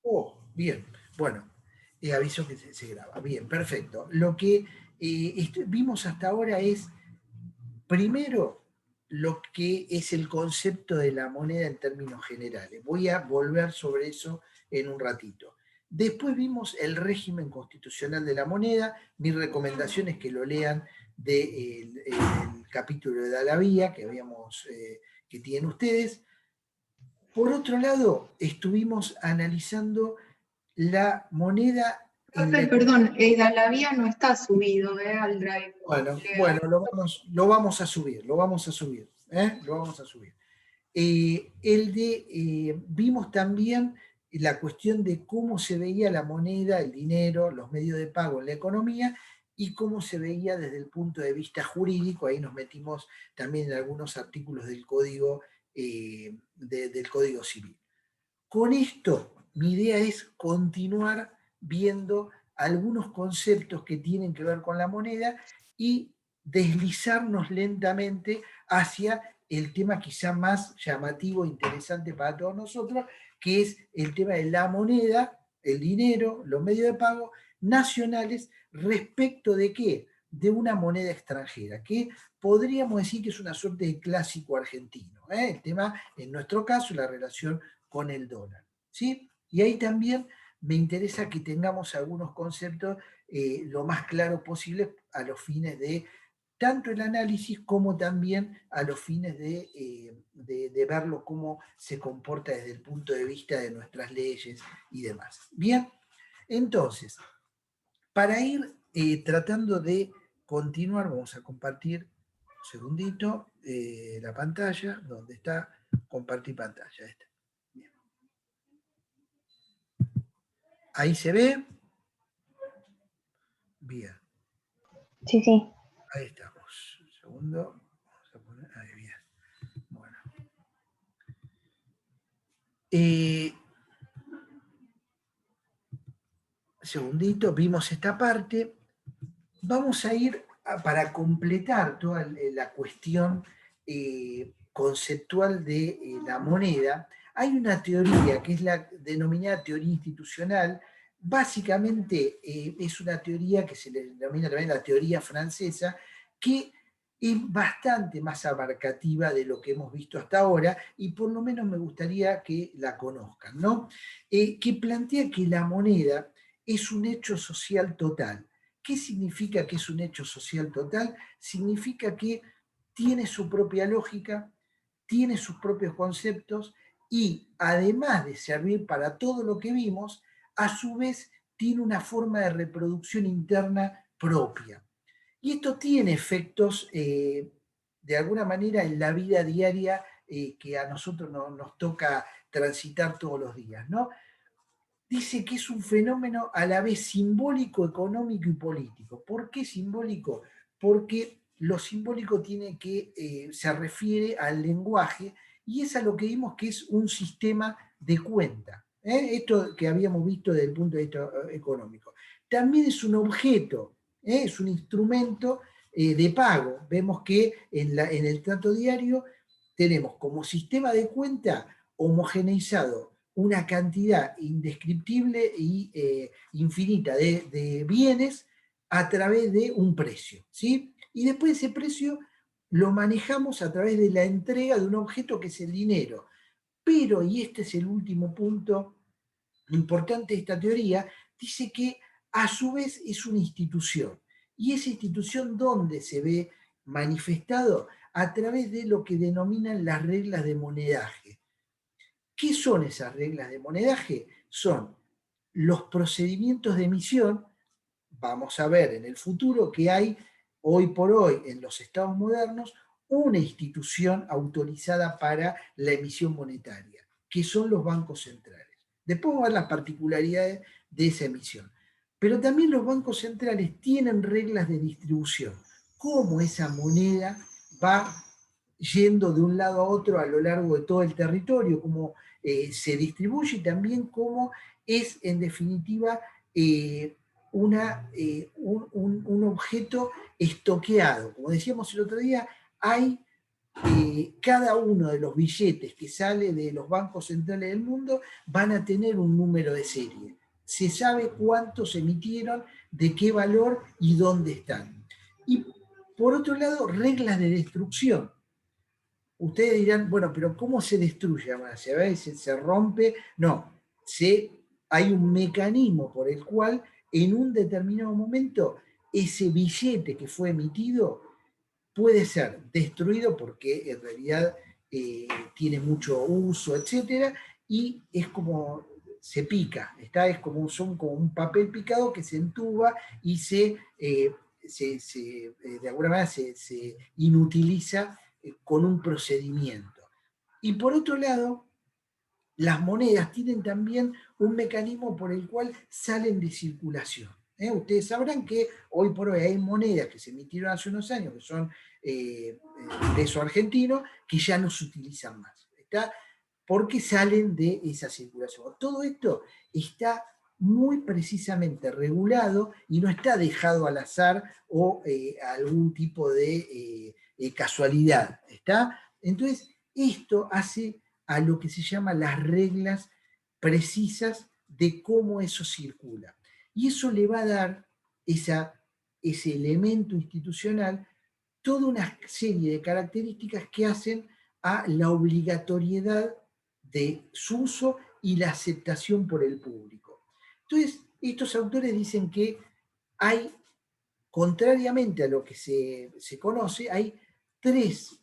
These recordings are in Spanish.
Oh, bien, bueno, aviso que se graba. Bien, perfecto. Lo que vimos hasta ahora es, primero, lo que es el concepto de la moneda en términos generales. Voy a volver sobre eso en un ratito. Después vimos el régimen constitucional de la moneda. Mi recomendación es que lo lean del capítulo de Dalabía que tienen ustedes. Por otro lado, estuvimos analizando la moneda en Profe, la... perdón, Dalavía no está subido al Drive. Bueno, lo vamos a subir, lo vamos a subir, lo vamos a subir. Vimos también la cuestión de cómo se veía la moneda, el dinero, los medios de pago en la economía y cómo se veía desde el punto de vista jurídico. Ahí nos metimos también en algunos artículos del Código, del Código Civil. Con esto, mi idea es continuar viendo algunos conceptos que tienen que ver con la moneda y deslizarnos lentamente hacia el tema quizá más llamativo e interesante para todos nosotros, que es el tema de la moneda, el dinero, los medios de pago nacionales, respecto de qué? De una moneda extranjera, que podríamos decir que es una suerte de clásico argentino. El tema, en nuestro caso, la relación con el dólar. ¿Sí? Y ahí también me interesa que tengamos algunos conceptos lo más claro posible a los fines de tanto el análisis como también a los fines de verlo cómo se comporta desde el punto de vista de nuestras leyes y demás. Bien, entonces, para ir tratando de continuar, vamos a compartir un segundito la pantalla, donde está compartir pantalla. Esta. Ahí se ve. Bien. Sí, sí. Ahí estamos. Un segundo. Vamos a poner. Ahí, bien. Bueno. Segundito, vimos esta parte. Vamos a ir para completar toda la cuestión conceptual de la moneda. Hay una teoría que es la denominada teoría institucional. Básicamente es una teoría que se le denomina también la teoría francesa, que es bastante más abarcativa de lo que hemos visto hasta ahora y por lo menos me gustaría que la conozcan, ¿no? Que plantea que la moneda es un hecho social total. ¿Qué significa que es un hecho social total? Significa que tiene su propia lógica, tiene sus propios conceptos y además de servir para todo lo que vimos, a su vez tiene una forma de reproducción interna propia. Y esto tiene efectos, de alguna manera, en la vida diaria que a nosotros nos toca transitar todos los días, ¿no? Dice que es un fenómeno a la vez simbólico, económico y político. ¿Por qué simbólico? Porque lo simbólico se refiere al lenguaje y es a lo que vimos que es un sistema de cuenta. Esto que habíamos visto desde el punto de vista económico. También es un objeto, es un instrumento de pago. Vemos que en el trato diario tenemos como sistema de cuenta homogeneizado una cantidad indescriptible e infinita de bienes a través de un precio, ¿sí? Y después ese precio lo manejamos a través de la entrega de un objeto que es el dinero. Pero, y este es el último punto importante de esta teoría, dice que a su vez es una institución. Y esa institución, ¿dónde se ve manifestado? A través de lo que denominan las reglas de monedaje. ¿Qué son esas reglas de monedaje? Son los procedimientos de emisión. Vamos a ver en el futuro que hay hoy por hoy en los estados modernos una institución autorizada para la emisión monetaria, que son los bancos centrales. Después vamos a ver las particularidades de esa emisión. Pero también los bancos centrales tienen reglas de distribución, cómo esa moneda va yendo de un lado a otro a lo largo de todo el territorio, cómo se distribuye y también cómo es en definitiva un objeto estoqueado. Como decíamos el otro día, hay cada uno de los billetes que sale de los bancos centrales del mundo van a tener un número de serie. Se sabe cuántos emitieron, de qué valor y dónde están. Y por otro lado, reglas de destrucción. Ustedes dirán, bueno, pero ¿cómo se destruye? ¿Se ve? ¿Se rompe? No, hay un mecanismo por el cual en un determinado momento ese billete que fue emitido puede ser destruido porque en realidad tiene mucho uso, etcétera, y es como se pica, son como un papel picado que se entuba y de alguna manera se inutiliza con un procedimiento. Y por otro lado, las monedas tienen también un mecanismo por el cual salen de circulación. Ustedes sabrán que hoy por hoy hay monedas que se emitieron hace unos años, que son peso argentino, que ya no se utilizan más. ¿Está? Porque salen de esa circulación. Todo esto está muy precisamente regulado y no está dejado al azar o a algún tipo de casualidad. ¿Está? Entonces, esto hace a lo que se llama las reglas precisas de cómo eso circula. Y eso le va a dar ese elemento institucional toda una serie de características que hacen a la obligatoriedad de su uso y la aceptación por el público. Entonces, estos autores dicen que hay, contrariamente a lo que se conoce, hay tres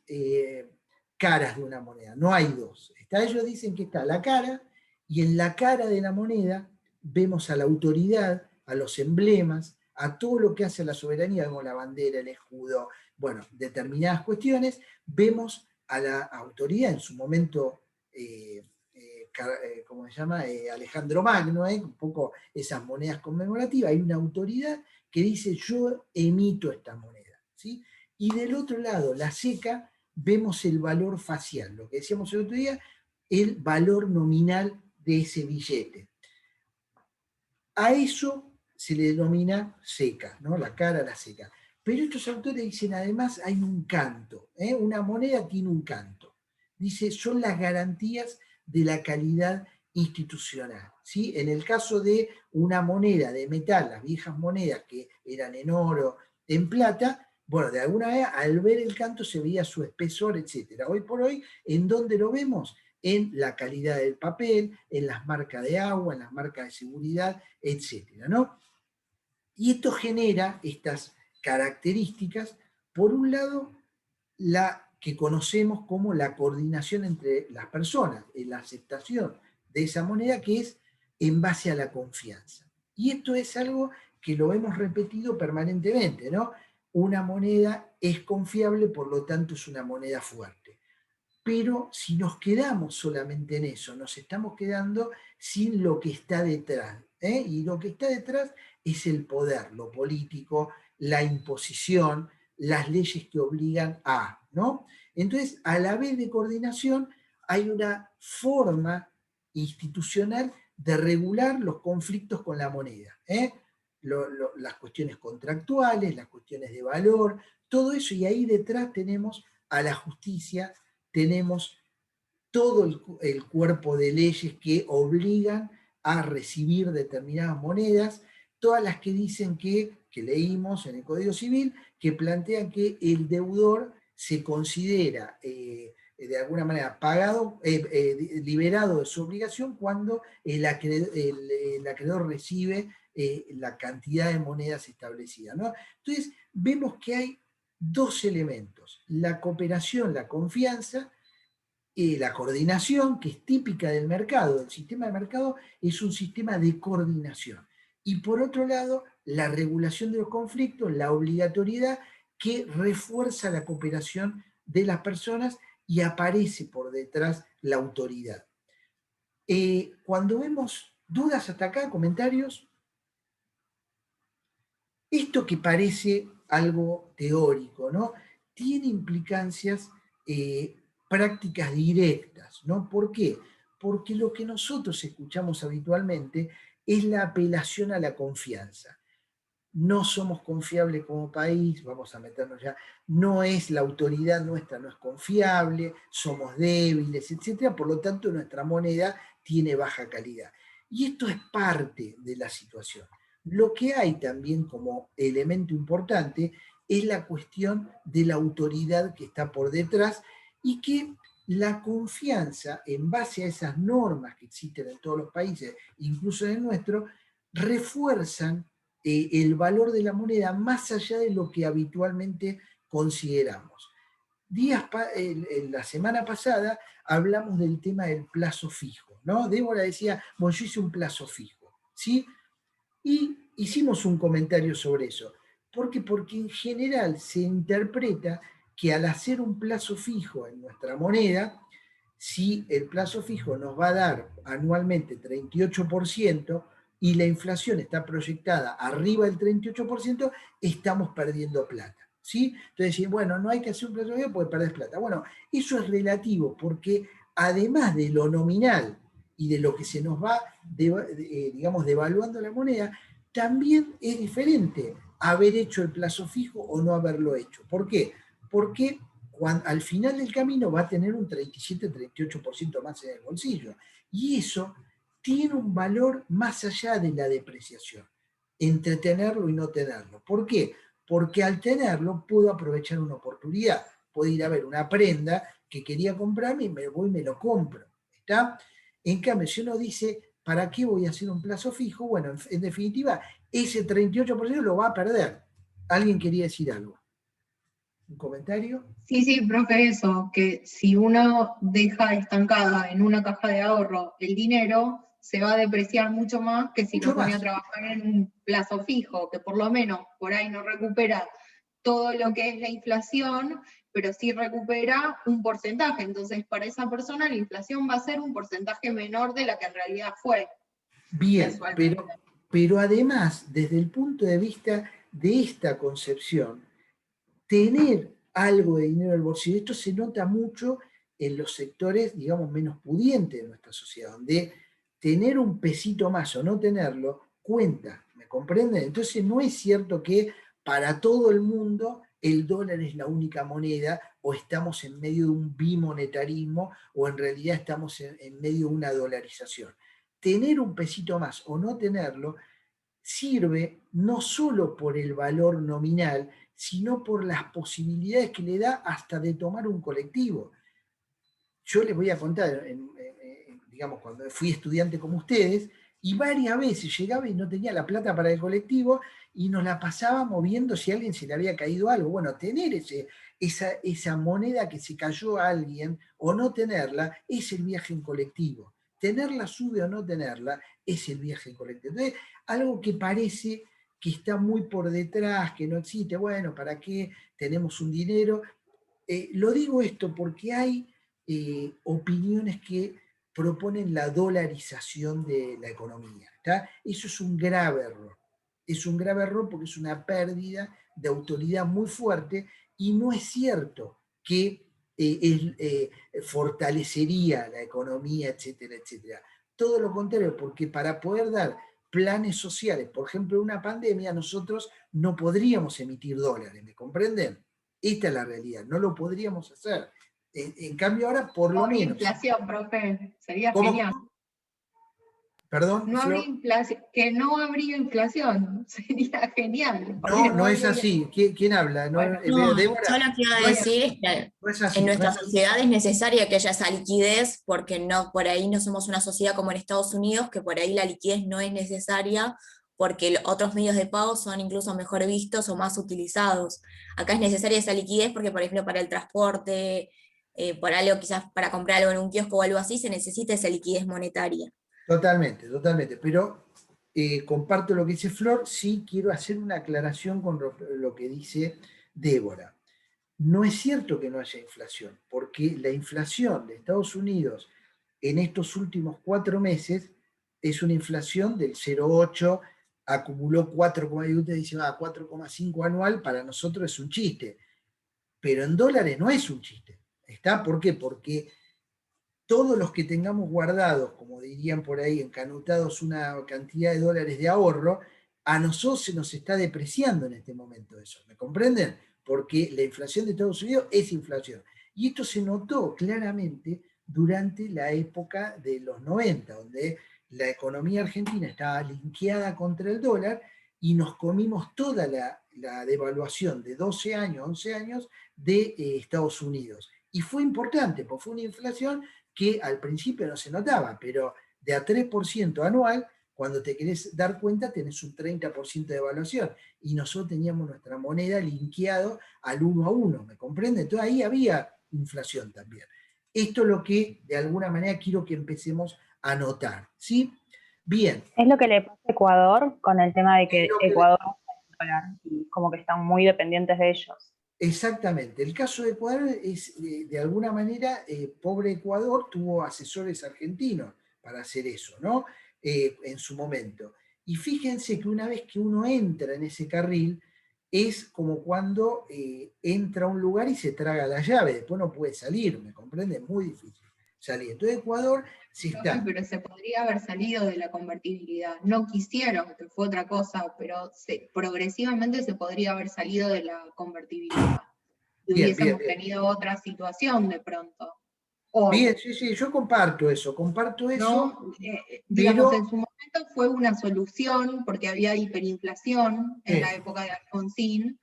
caras de una moneda, no hay dos. Ellos dicen que está la cara, y en la cara de la moneda vemos a la autoridad, a los emblemas, a todo lo que hace la soberanía, como la bandera, el escudo, bueno, determinadas cuestiones, vemos a la autoridad, en su momento, ¿cómo se llama? Alejandro Magno, un poco esas monedas conmemorativas, hay una autoridad que dice yo emito esta moneda, ¿sí? Y del otro lado, la seca, vemos el valor facial, lo que decíamos el otro día, el valor nominal de ese billete. A eso se le denomina seca, ¿no? La cara, la seca. Pero estos autores dicen, además, hay un canto, una moneda tiene un canto. Dice, son las garantías de la calidad institucional, ¿sí? En el caso de una moneda de metal, las viejas monedas que eran en oro, en plata, bueno, de alguna manera, al ver el canto se veía su espesor, etc. Hoy por hoy, ¿en dónde lo vemos? En la calidad del papel, en las marcas de agua, en las marcas de seguridad, etc., ¿no? Y esto genera estas características, por un lado, la que conocemos como la coordinación entre las personas, en la aceptación de esa moneda, que es en base a la confianza. Y esto es algo que lo hemos repetido permanentemente, ¿no? Una moneda es confiable, por lo tanto es una moneda fuerte. Pero si nos quedamos solamente en eso, nos estamos quedando sin lo que está detrás. Y lo que está detrás es el poder, lo político, la imposición, las leyes que obligan a, ¿no? Entonces, a la vez de coordinación, hay una forma institucional de regular los conflictos con la moneda. Las cuestiones contractuales, las cuestiones de valor, todo eso, y ahí detrás tenemos a la justicia, tenemos todo el cuerpo de leyes que obligan a recibir determinadas monedas, todas las que dicen que leímos en el Código Civil, que plantean que el deudor se considera de alguna manera liberado de su obligación cuando el acreedor recibe la cantidad de monedas establecida, ¿no? Entonces, vemos que hay dos elementos, la cooperación, la confianza, la coordinación, que es típica del mercado. El sistema de mercado es un sistema de coordinación. Y por otro lado, la regulación de los conflictos, la obligatoriedad, que refuerza la cooperación de las personas y aparece por detrás la autoridad. Cuando vemos dudas hasta acá, comentarios, esto que parece algo teórico, ¿no? Tiene implicancias prácticas directas, ¿no? ¿Por qué? Porque lo que nosotros escuchamos habitualmente es la apelación a la confianza. no somos confiables como país, vamos a meternos ya, no es la autoridad nuestra, no es confiable, somos débiles, etcétera, por lo tanto nuestra moneda tiene baja calidad. Y esto es parte de la situación. Lo que hay también como elemento importante es la cuestión de la autoridad que está por detrás y que la confianza en base a esas normas que existen en todos los países, incluso en el nuestro, refuerzan el valor de la moneda más allá de lo que habitualmente consideramos. La semana pasada hablamos del tema del plazo fijo, ¿no? Débora decía, bueno, yo hice un plazo fijo, ¿sí? Y hicimos un comentario sobre eso. ¿Por qué? Porque en general se interpreta que al hacer un plazo fijo en nuestra moneda, si el plazo fijo nos va a dar anualmente 38% y la inflación está proyectada arriba del 38%, estamos perdiendo plata. ¿Sí? Entonces, bueno, no hay que hacer un plazo fijo porque perdés plata. Bueno, eso es relativo porque además de lo nominal y de lo que se nos va, digamos, devaluando la moneda, también es diferente haber hecho el plazo fijo o no haberlo hecho. ¿Por qué? Porque al final del camino va a tener un 37-38% más en el bolsillo. Y eso tiene un valor más allá de la depreciación, entre tenerlo y no tenerlo. ¿Por qué? Porque al tenerlo puedo aprovechar una oportunidad. Puedo ir a ver una prenda que quería comprarme y me voy y me lo compro. ¿Está? En cambio, si uno dice, ¿para qué voy a hacer un plazo fijo? Bueno, en definitiva, ese 38% lo va a perder. ¿Alguien quería decir algo? ¿Un comentario? Sí, sí, profe, eso, que si uno deja estancada en una caja de ahorro el dinero, se va a depreciar mucho más que si Mucho lo pone a más. trabajar en un plazo fijo, que por lo menos por ahí no recupera todo lo que es la inflación, pero sí recupera un porcentaje. Entonces, para esa persona la inflación va a ser un porcentaje menor de la que en realidad fue, Bien, mensualmente. pero además, desde el punto de vista de esta concepción, tener algo de dinero en el bolsillo, esto se nota mucho en los sectores, digamos, menos pudientes de nuestra sociedad, donde tener un pesito más o no tenerlo cuenta, ¿me comprenden? Entonces no es cierto que para todo el mundo el dólar es la única moneda o estamos en medio de un bimonetarismo o en realidad estamos en medio de una dolarización. Tener un pesito más o no tenerlo sirve no solo por el valor nominal, sino por las posibilidades que le da hasta de tomar un colectivo. Yo les voy a contar, digamos, cuando fui estudiante como ustedes, y varias veces llegaba y no tenía la plata para el colectivo y nos la pasábamos viendo si a alguien se le había caído algo. Bueno, tener esa moneda que se cayó a alguien o no tenerla es el viaje en colectivo. Tenerla sube o no tenerla es el viaje en colectivo. Entonces, algo que parece que está muy por detrás, que no existe, bueno, ¿para qué tenemos un dinero? Lo digo esto porque hay opiniones que proponen la dolarización de la economía. ¿Está? Eso es un grave error. Es un grave error porque es una pérdida de autoridad muy fuerte y no es cierto que fortalecería la economía, etcétera, etcétera. Todo lo contrario, porque para poder dar planes sociales, por ejemplo, una pandemia, nosotros no podríamos emitir dólares, ¿me comprenden? Esta es la realidad, no lo podríamos hacer. En cambio ahora, por No lo habría menos. inflación, profe, sería ¿Cómo? genial. Perdón, No habría Flor. inflación, que no habría inflación, sería genial, porque No, no no es habría. así. ¿Quién habla? No, Bueno, No, yo Débora, lo que iba a no es, decir es que no es en así. No nuestra es así. sociedad es necesaria que haya esa liquidez, porque no, por ahí no somos una sociedad como en Estados Unidos, que por ahí la liquidez no es necesaria, porque otros medios de pago son incluso mejor vistos o más utilizados. Acá es necesaria esa liquidez porque, por ejemplo, para el transporte, por algo quizás para comprar algo en un kiosco o algo así, se necesita esa liquidez monetaria. Totalmente, totalmente. Pero comparto lo que dice Flor, sí quiero hacer una aclaración con lo que dice Débora. No es cierto que no haya inflación, porque la inflación de Estados Unidos en estos últimos 4 meses es una inflación del 0,8, acumuló 4, y usted dice, 4,5 anual, para nosotros es un chiste, pero en dólares no es un chiste. ¿Está? ¿Por qué? Porque todos los que tengamos guardados, como dirían por ahí, encanutados una cantidad de dólares de ahorro, A nosotros se nos está depreciando en este momento eso, ¿me comprenden? Porque la inflación de Estados Unidos es inflación. Y esto se notó claramente durante la época de los 90, donde la economía argentina estaba linkeada contra el dólar y nos comimos toda la devaluación de 12 años, 11 años de Estados Unidos. Y fue importante, porque fue una inflación que al principio no se notaba, pero de a 3% anual, cuando te querés dar cuenta tenés un 30% de devaluación. Y nosotros teníamos nuestra moneda linkeado al 1 a 1, ¿me comprende? Entonces ahí había inflación también. Esto es lo que de alguna manera quiero que empecemos a notar, ¿sí? Bien. Es lo que le pasa a Ecuador con el tema de que Que Ecuador usa el dólar y como que están muy dependientes de ellos. Exactamente. El caso de Ecuador es, de alguna manera, pobre Ecuador tuvo asesores argentinos para hacer eso, ¿no? En su momento. Y fíjense que una vez que uno entra en ese carril, es como cuando entra a un lugar y se traga la llave, después no puede salir, ¿me comprende? Es muy difícil salir. Entonces Ecuador sí está. Pero se podría haber salido de la convertibilidad. No quisieron, que fue otra cosa, pero progresivamente se podría haber salido de la convertibilidad. Y Bien, bien, hubiésemos bien. tenido otra situación de pronto. Hoy, Bien, sí, sí, yo comparto eso, ¿no? Digamos, en pero su momento fue una solución, porque había hiperinflación en la época de Alfonsín,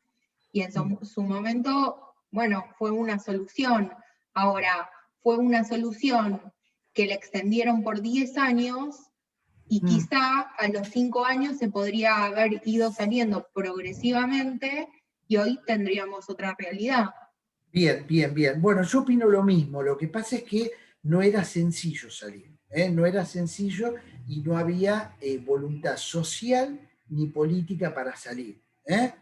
y en su momento, bueno, fue una solución. Ahora, fue una solución que le extendieron por 10 años y quizá a los 5 años se podría haber ido saliendo progresivamente y hoy tendríamos otra realidad. bien, bien, bien. Bueno, yo opino lo mismo. Lo que pasa es que no era sencillo salir, ¿eh? No era sencillo y no había voluntad social ni política para salir, ¿eh?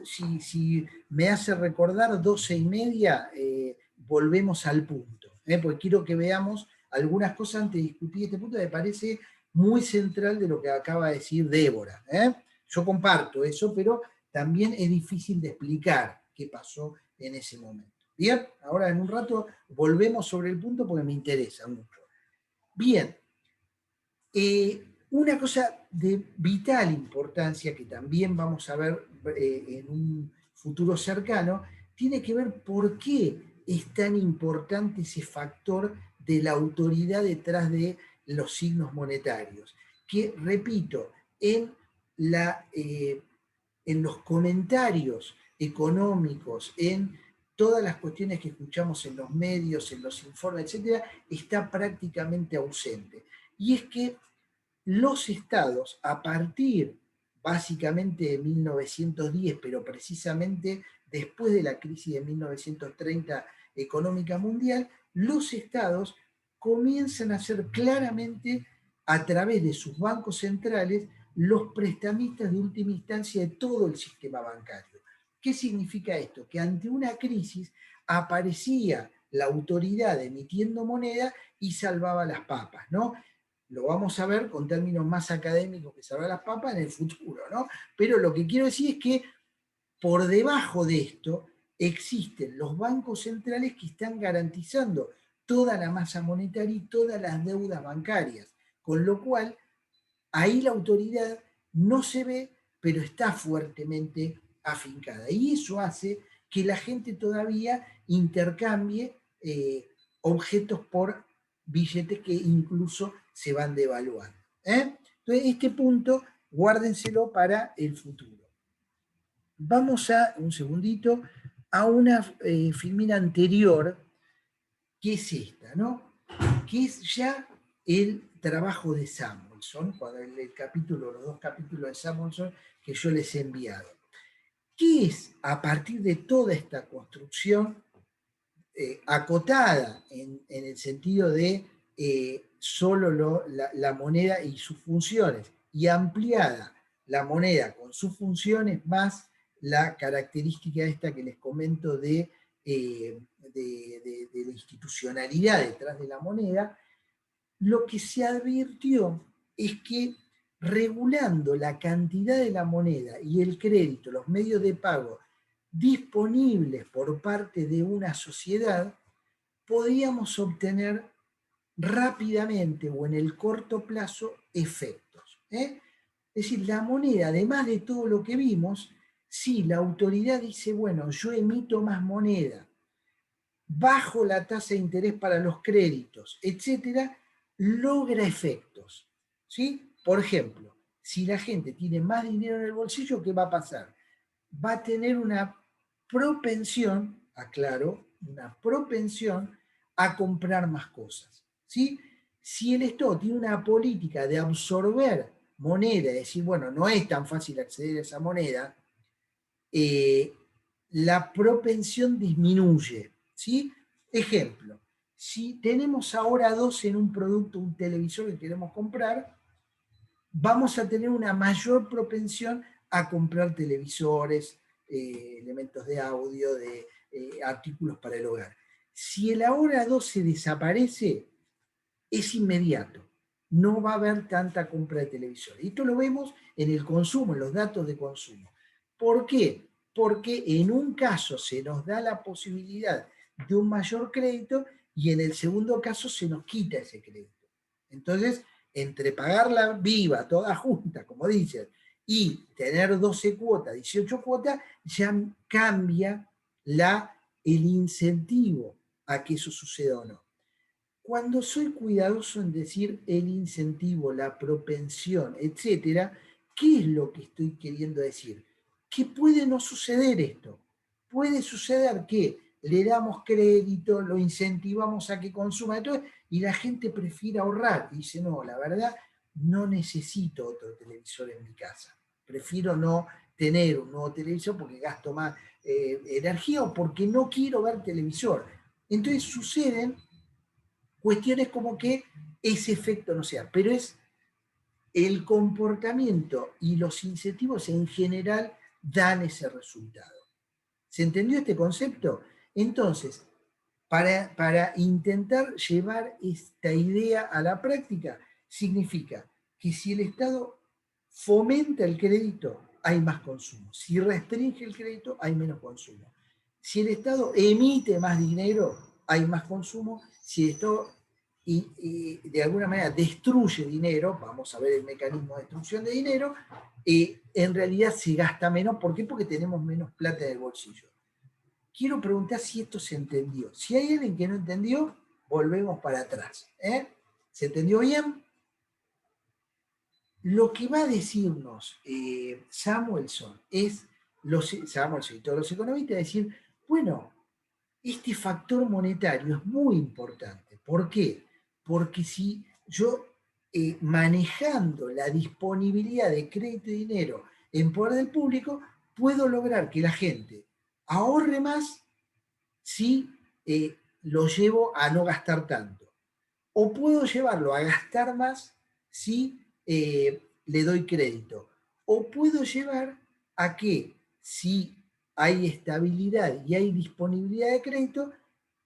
Si me hace recordar 12:30, volvemos al punto, ¿eh? Porque quiero que veamos algunas cosas antes de discutir este punto que me parece muy central de lo que acaba de decir Débora, ¿eh? Yo comparto eso, pero también es difícil de explicar qué pasó en ese momento. Bien, ahora en un rato volvemos sobre el punto porque me interesa mucho. Bien, una cosa de vital importancia que también vamos a ver en un futuro cercano, tiene que ver por qué es tan importante ese factor de la autoridad detrás de los signos monetarios. Que, repito, en los comentarios económicos, en todas las cuestiones que escuchamos en los medios, en los informes, etcétera, está prácticamente ausente. Y es que los estados, a partir básicamente de 1910, pero precisamente después de la crisis de 1930 económica mundial, los estados comienzan a ser claramente, a través de sus bancos centrales, los prestamistas de última instancia de todo el sistema bancario. ¿Qué significa esto? Que ante una crisis aparecía la autoridad emitiendo moneda y salvaba las papas, ¿no? Lo vamos a ver con términos más académicos que salvar las papas en el futuro, ¿no? Pero lo que quiero decir es que por debajo de esto existen los bancos centrales que están garantizando toda la masa monetaria y todas las deudas bancarias, con lo cual ahí la autoridad no se ve, pero está fuertemente afincada. Y eso hace que la gente todavía intercambie objetos por billetes que incluso se van devaluando. Entonces, este punto, guárdenselo para el futuro. Vamos un segundito, a una filmina anterior, que es esta, ¿no? Que es ya el trabajo de Samuelson, cuando los 2 capítulos de Samuelson que yo les he enviado. ¿Qué es, a partir de toda esta construcción acotada en el sentido de solo la moneda y sus funciones, y ampliada la moneda con sus funciones, más la característica esta que les comento de la institucionalidad detrás de la moneda? Lo que se advirtió es que regulando la cantidad de la moneda y el crédito, los medios de pago disponibles por parte de una sociedad, podíamos obtener rápidamente o en el corto plazo efectos. Es Es decir, la moneda, además de todo lo que vimos, si la autoridad dice, bueno, yo emito más moneda, bajo la tasa de interés para los créditos, etcétera, logra efectos. ¿Sí? Por ejemplo, si la gente tiene más dinero en el bolsillo, ¿qué va a pasar? Va a tener una propensión, aclaro, una propensión a comprar más cosas. ¿Sí? Si el Estado tiene una política de absorber moneda, es decir, bueno, no es tan fácil acceder a esa moneda, la propensión disminuye. ¿Sí? Ejemplo, si tenemos ahora 2 en un producto, un televisor que queremos comprar, vamos a tener una mayor propensión a comprar televisores, elementos de audio, de artículos para el hogar. Si el ahora 12 desaparece, es inmediato. No va a haber tanta compra de televisores. Esto lo vemos en el consumo, en los datos de consumo. ¿Por qué? Porque en un caso se nos da la posibilidad de un mayor crédito y en el segundo caso se nos quita ese crédito. Entonces, entre pagarla viva, toda junta, como dicen, y tener 12 cuotas, 18 cuotas, ya cambia el incentivo a que eso suceda o no. Cuando soy cuidadoso en decir el incentivo, la propensión, etcétera, ¿qué es lo que estoy queriendo decir? Que puede no suceder esto. Puede suceder que le damos crédito, lo incentivamos a que consuma y la gente prefiere ahorrar. Y dice, no, la verdad, no necesito otro televisor en mi casa. Prefiero no tener un nuevo televisor porque gasto más energía o porque no quiero ver televisor. Entonces suceden cuestiones como que ese efecto no sea, pero es el comportamiento y los incentivos en general dan ese resultado. ¿Se entendió este concepto? Entonces, para intentar llevar esta idea a la práctica, significa que si el Estado fomenta el crédito, hay más consumo. Si restringe el crédito, hay menos consumo. Si el Estado emite más dinero, hay más consumo. Si el Estado de alguna manera destruye dinero, vamos a ver el mecanismo de destrucción de dinero, en realidad se gasta menos. ¿Por qué? Porque tenemos menos plata en el bolsillo. Quiero preguntar si esto se entendió. Si hay alguien que no entendió, volvemos para atrás. ¿Se entendió bien? Lo que va a decirnos Samuelson Samuelson y todos los economistas, decir, bueno, este factor monetario es muy importante. ¿Por qué? Porque si yo manejando la disponibilidad de crédito y dinero en poder del público, puedo lograr que la gente ahorre más si lo llevo a no gastar tanto. O puedo llevarlo a gastar más si le doy crédito. O puedo llevar a que si hay estabilidad y hay disponibilidad de crédito,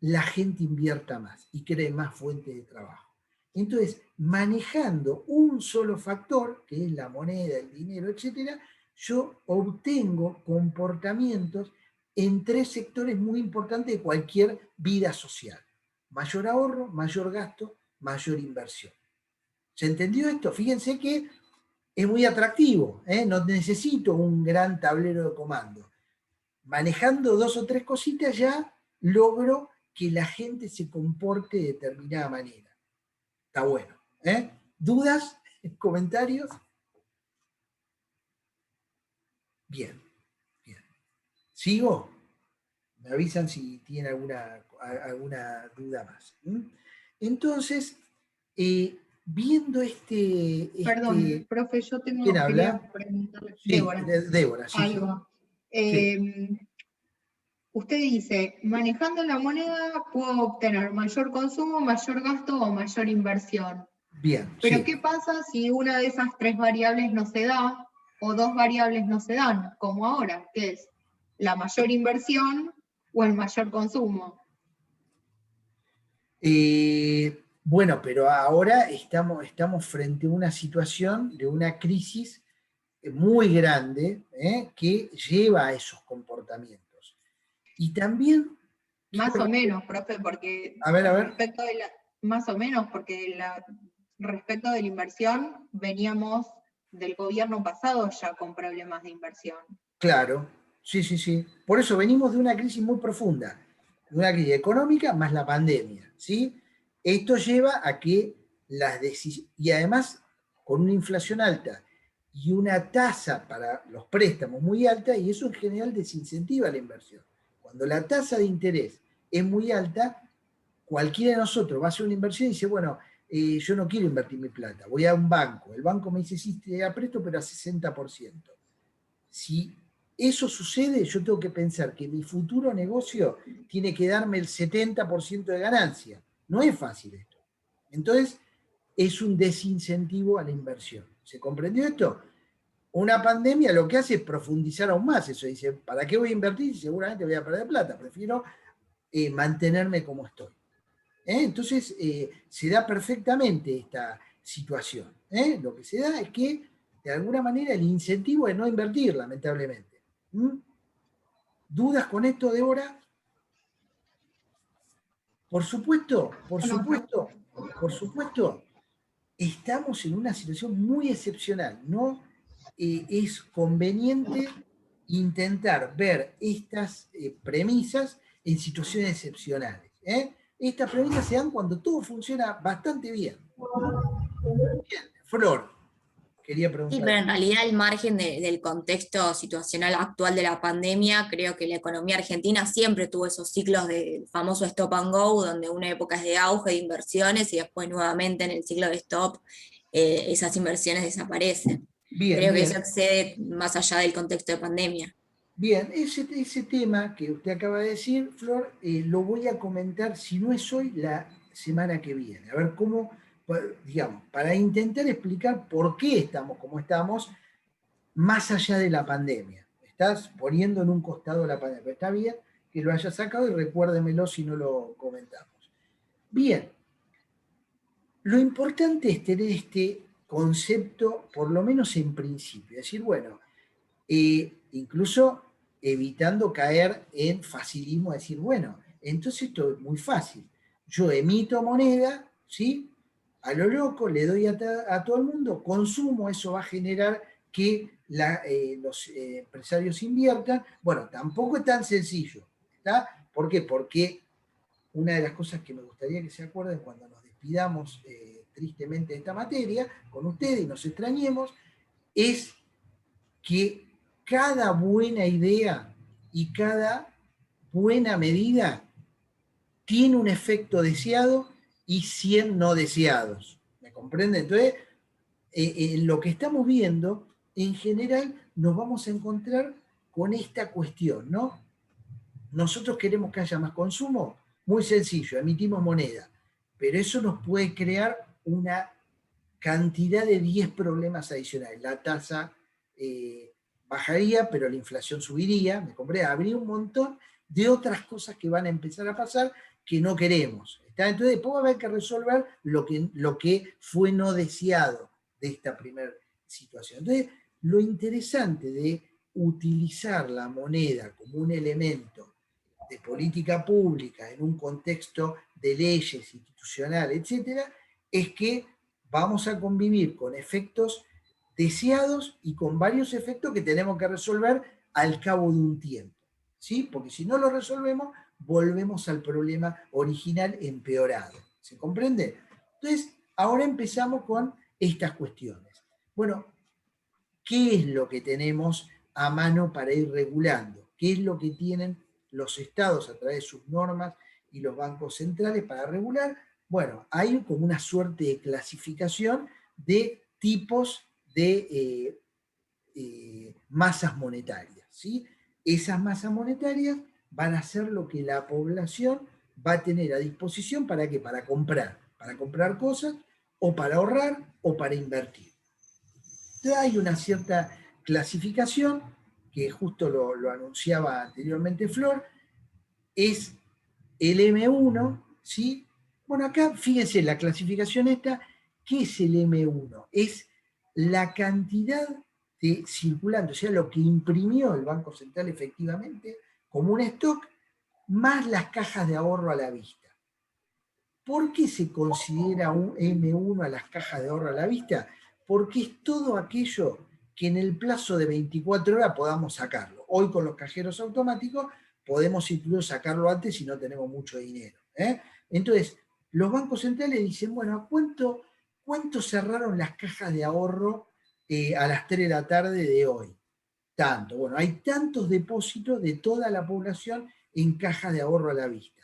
la gente invierta más y cree más fuentes de trabajo. Entonces, manejando un solo factor, que es la moneda, el dinero, etcétera, yo obtengo comportamientos en 3 sectores muy importantes de cualquier vida social. Mayor ahorro, mayor gasto, mayor inversión. ¿Se entendió esto? Fíjense que es muy atractivo, no necesito un gran tablero de comando. Manejando 2 o 3 cositas ya logro que la gente se comporte de determinada manera. Está bueno. ¿Dudas? ¿Comentarios? Bien, bien. ¿Sigo? Me avisan si tienen alguna duda más. Entonces, viendo Perdón, profe, yo ¿quién quería habla? preguntarle, Sí, Débora, Débora, sí, sí. algo. Sí. Usted dice, manejando la moneda puedo obtener mayor consumo, mayor gasto o mayor inversión. Bien, Pero sí. ¿qué pasa si una de esas 3 variables no se da o 2 variables no se dan, como ahora, que es la mayor inversión o el mayor consumo? Bueno, pero ahora estamos frente a una situación de una crisis muy grande que lleva a esos comportamientos. Y también... Más o menos, profe, porque A ver. respecto de la, más o menos, porque respecto de la inversión veníamos del gobierno pasado ya con problemas de inversión. Claro, sí, sí, sí. Por eso venimos de una crisis muy profunda, de una crisis económica más la pandemia, ¿sí? Esto lleva a que las decisiones, y además con una inflación alta y una tasa para los préstamos muy alta, y eso en general desincentiva la inversión. Cuando la tasa de interés es muy alta, cualquiera de nosotros va a hacer una inversión y dice, bueno, yo no quiero invertir mi plata, voy a un banco. El banco me dice, sí, te apresto, pero a 60%. Si eso sucede, yo tengo que pensar que mi futuro negocio tiene que darme el 70% de ganancia. No es fácil esto. Entonces, es un desincentivo a la inversión. ¿Se comprendió esto? Una pandemia lo que hace es profundizar aún más eso. Dice, ¿para qué voy a invertir? Seguramente voy a perder plata. Prefiero mantenerme como estoy. Entonces, se da perfectamente esta situación. Lo que se da es que, de alguna manera, el incentivo es no invertir, lamentablemente. ¿Dudas con esto, Débora? Por supuesto, estamos en una situación muy excepcional. No es conveniente intentar ver estas premisas en situaciones excepcionales. Estas premisas se dan cuando todo funciona bastante bien. Bien, Flor, quería Sí, preguntar. pero en realidad el margen del contexto situacional actual de la pandemia, creo que la economía argentina siempre tuvo esos ciclos del famoso stop and go, donde una época es de auge de inversiones y después nuevamente en el ciclo de stop esas inversiones desaparecen. Bien, Creo que bien. eso excede más allá del contexto de pandemia. Bien, ese tema que usted acaba de decir, Flor, lo voy a comentar, si no es hoy, la semana que viene. A ver cómo, digamos, para intentar explicar por qué estamos como estamos, más allá de la pandemia. Estás poniendo en un costado la pandemia. Pero está bien que lo haya sacado y recuérdemelo si no lo comentamos. Bien, lo importante es tener este concepto, por lo menos en principio. Es decir, bueno, incluso evitando caer en facilismo, decir, bueno, entonces esto es muy fácil. Yo emito moneda, ¿sí? A lo loco, le doy a todo el mundo, consumo, eso va a generar que los empresarios inviertan. Bueno, tampoco es tan sencillo, ¿está? ¿Por qué? Porque una de las cosas que me gustaría que se acuerden cuando nos despidamos tristemente de esta materia con ustedes y nos extrañemos, es que cada buena idea y cada buena medida tiene un efecto deseado y 100 no deseados. ¿Me comprende? Entonces, en lo que estamos viendo, en general, nos vamos a encontrar con esta cuestión, ¿no? Nosotros queremos que haya más consumo, muy sencillo, emitimos moneda, pero eso nos puede crear una cantidad de 10 problemas adicionales. La tasa bajaría, pero la inflación subiría, ¿me compré? Habría un montón de otras cosas que van a empezar a pasar que no queremos. ¿Está? Entonces después va a haber que resolver lo que fue no deseado de esta primera situación. Entonces, lo interesante de utilizar la moneda como un elemento de política pública en un contexto de leyes institucionales, etcétera, es que vamos a convivir con efectos deseados y con varios efectos que tenemos que resolver al cabo de un tiempo, ¿sí? Porque si no lo resolvemos, volvemos al problema original empeorado. ¿Se comprende? Entonces, ahora empezamos con estas cuestiones. Bueno, ¿qué es lo que tenemos a mano para ir regulando? ¿Qué es lo que tienen los estados a través de sus normas y los bancos centrales para regular? Bueno, hay como una suerte de clasificación de tipos de masas monetarias, ¿sí? Esas masas monetarias van a ser lo que la población va a tener a disposición ¿para qué? Para comprar cosas, o para ahorrar, o para invertir. Entonces hay una cierta clasificación, que justo lo anunciaba anteriormente Flor, es el M1, ¿sí? Bueno, acá fíjense la clasificación esta, ¿qué es el M1? Es la cantidad de circulante, o sea, lo que imprimió el Banco Central efectivamente como un stock, más las cajas de ahorro a la vista. ¿Por qué se considera un M1 a las cajas de ahorro a la vista? porque es todo aquello que en el plazo de 24 horas podamos sacarlo. Hoy con los cajeros automáticos podemos incluso sacarlo antes si no tenemos mucho dinero. Entonces, los bancos centrales dicen, bueno, ¿cuánto cerraron las cajas de ahorro a las 3 de la tarde de hoy? Tanto. Bueno, hay tantos depósitos de toda la población en cajas de ahorro a la vista.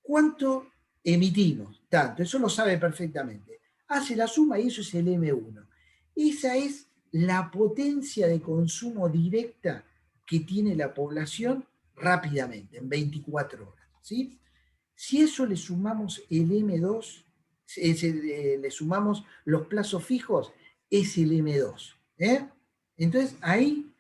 ¿Cuánto emitimos? Tanto. Eso lo sabe perfectamente. Hace la suma y eso es el M1. Esa es la potencia de consumo directa que tiene la población rápidamente, en 24 horas. ¿Sí? Si eso le sumamos el M2, le sumamos los plazos fijos, es el M2. Entonces ahí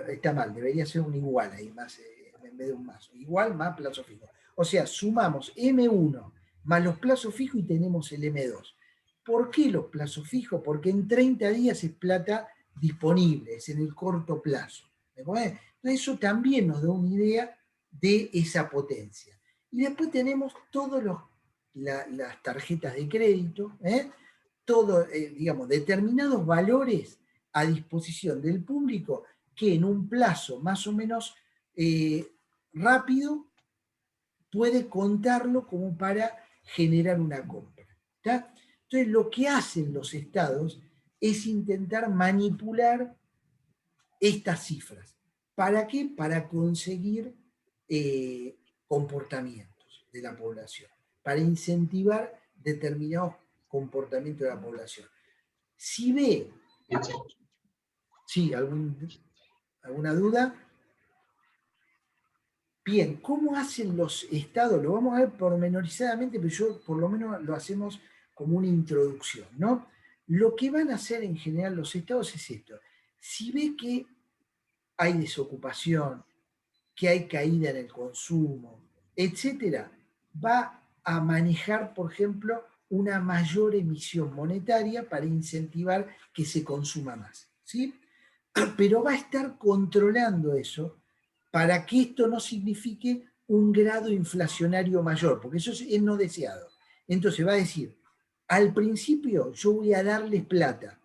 está mal, debería ser un igual ahí, más, en vez de un más. Igual más plazo fijo. O sea, sumamos M1 más los plazos fijos y tenemos el M2. ¿Por qué los plazos fijos? Porque en 30 días es plata disponible, es en el corto plazo. Entonces eso también nos da una idea de esa potencia. Y después tenemos todas las tarjetas de crédito, digamos, determinados valores a disposición del público que en un plazo más o menos rápido puede contarlo como para generar una compra. ¿Está? Entonces lo que hacen los estados es intentar manipular estas cifras. ¿Para qué? Para conseguir comportamientos de la población, para incentivar determinados comportamientos de la población. Si ve, sí, alguna duda. Bien, ¿cómo hacen los estados? Lo vamos a ver pormenorizadamente, pero yo por lo menos lo hacemos como una introducción, ¿no? Lo que van a hacer en general los estados es esto. Si ve que hay desocupación, que hay caída en el consumo, etcétera, va a manejar, por ejemplo, una mayor emisión monetaria para incentivar que se consuma más, ¿sí? Pero va a estar controlando eso para que esto no signifique un grado inflacionario mayor, porque eso es no deseado. Entonces va a decir, al principio yo voy a darles plata,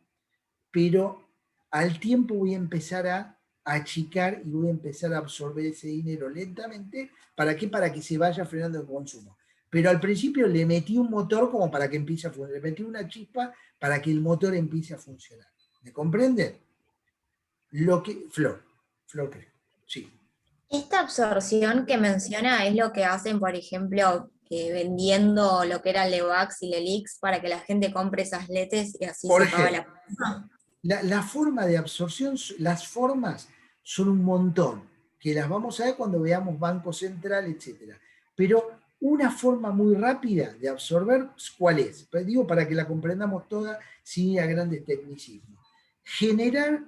pero al tiempo voy a empezar a achicar y voy a empezar a absorber ese dinero lentamente. ¿Para qué? Para que se vaya frenando el consumo. Pero al principio le metí un motor como para que empiece a funcionar, le metí una chispa para que el motor empiece a funcionar. ¿Me comprenden? Flor, creo. Sí. Esta absorción que menciona es lo que hacen, por ejemplo, que vendiendo lo que era el Levax y el Elix para que la gente compre esas letes y así Por se paga ejemplo, la... la forma de absorción, las formas son un montón, que las vamos a ver cuando veamos Banco Central, etc. Pero una forma muy rápida de absorber, ¿cuál es? Pues digo para que la comprendamos toda sin ir a grandes tecnicismos. Generar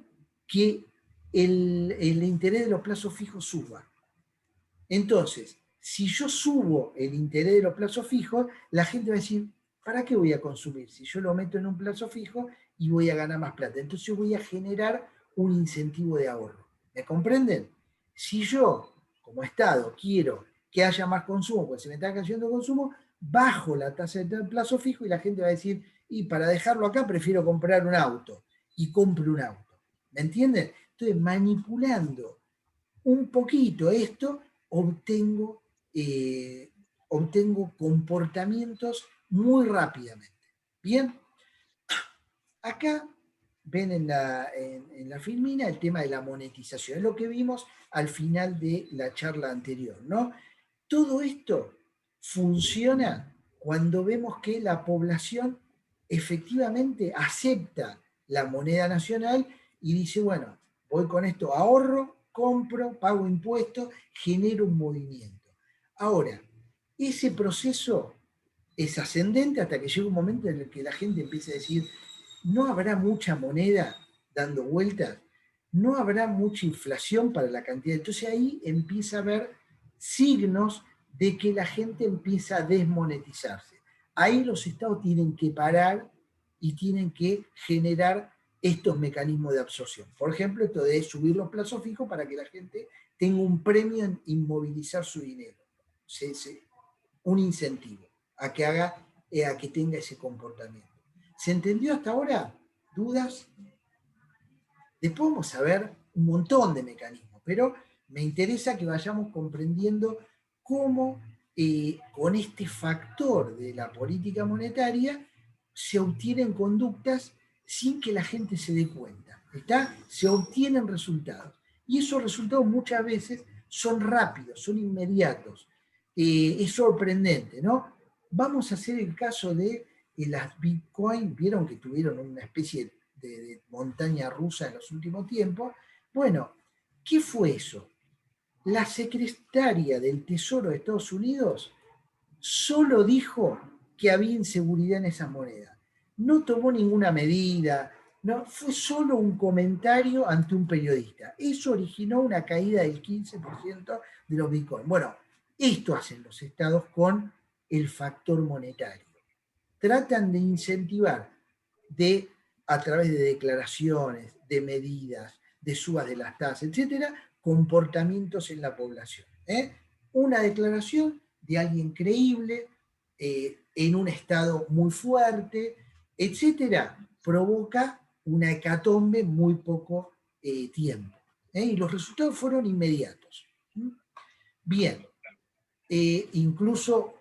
que el interés de los plazos fijos suba. Entonces, si yo subo el interés de los plazos fijos, la gente va a decir, ¿para qué voy a consumir? Si yo lo meto en un plazo fijo y voy a ganar más plata. Entonces yo voy a generar un incentivo de ahorro. ¿Me comprenden? Si yo, como Estado, quiero que haya más consumo, porque se me está cayendo el consumo, bajo la tasa del plazo fijo y la gente va a decir, y para dejarlo acá prefiero comprar un auto. Y compro un auto. ¿Me entienden? Entonces, manipulando un poquito esto, obtengo, obtengo comportamientos muy rápidamente. Bien, acá ven en la filmina el tema de la monetización, es lo que vimos al final de la charla anterior, ¿no? Todo esto funciona cuando vemos que la población efectivamente acepta la moneda nacional y dice, bueno, voy con esto, ahorro, compro, pago impuestos, genero un movimiento. Ahora, ese proceso es ascendente hasta que llega un momento en el que la gente empieza a decir, no habrá mucha moneda dando vueltas, no habrá mucha inflación para la cantidad. Entonces ahí empieza a haber signos de que la gente empieza a desmonetizarse. Ahí los estados tienen que parar y tienen que generar estos mecanismos de absorción. Por ejemplo, esto de subir los plazos fijos para que la gente tenga un premio en inmovilizar su dinero. Un incentivo a que haga, a que tenga ese comportamiento. ¿Se entendió hasta ahora? ¿Dudas? Después vamos a ver un montón de mecanismos, pero me interesa que vayamos comprendiendo cómo con este factor de la política monetaria se obtienen conductas sin que la gente se dé cuenta. ¿Está? Se obtienen resultados. Y esos resultados muchas veces son rápidos, son inmediatos. Es sorprendente, ¿no? Vamos a hacer el caso de las Bitcoin. Vieron que tuvieron una especie de montaña rusa en los últimos tiempos. Bueno, ¿qué fue eso? La secretaria del Tesoro de Estados Unidos solo dijo que había inseguridad en esas monedas. No tomó ninguna medida, no, fue solo un comentario ante un periodista. Eso originó una caída del 15% de los bitcoins. Bueno, esto hacen los estados con el factor monetario. Tratan de incentivar a través de declaraciones, de medidas, de subas de las tasas, etcétera, comportamientos en la población. Una declaración de alguien creíble, en un estado muy fuerte, etcétera, provoca una hecatombe en muy poco tiempo. Y los resultados fueron inmediatos. Bien, incluso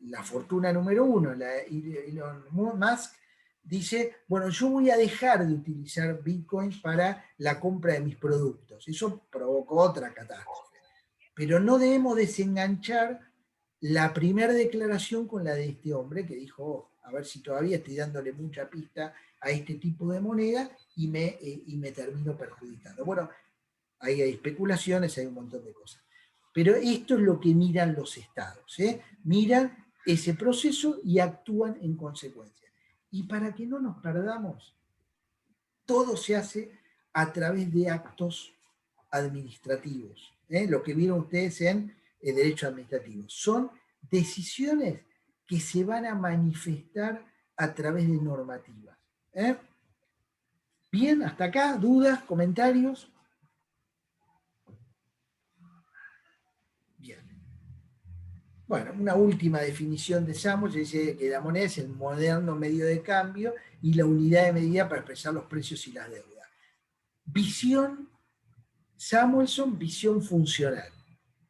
la fortuna número uno, Elon Musk, dice, bueno, yo voy a dejar de utilizar Bitcoin para la compra de mis productos. Eso provocó otra catástrofe. Pero no debemos desenganchar la primera declaración con la de este hombre que dijo, a ver si todavía estoy dándole mucha pista a este tipo de moneda y me termino perjudicando. Bueno, ahí hay especulaciones, hay un montón de cosas. Pero esto es lo que miran los estados. Miran ese proceso y actúan en consecuencia. Y para que no nos perdamos, todo se hace a través de actos administrativos. Lo que vieron ustedes en el derecho administrativo. Son decisiones que se van a manifestar a través de normativas. Bien, hasta acá, dudas, comentarios. Bien. Bueno, una última definición de Samuel dice que la moneda es el moderno medio de cambio y la unidad de medida para expresar los precios y las deudas. Visión, Samuelson, visión funcional.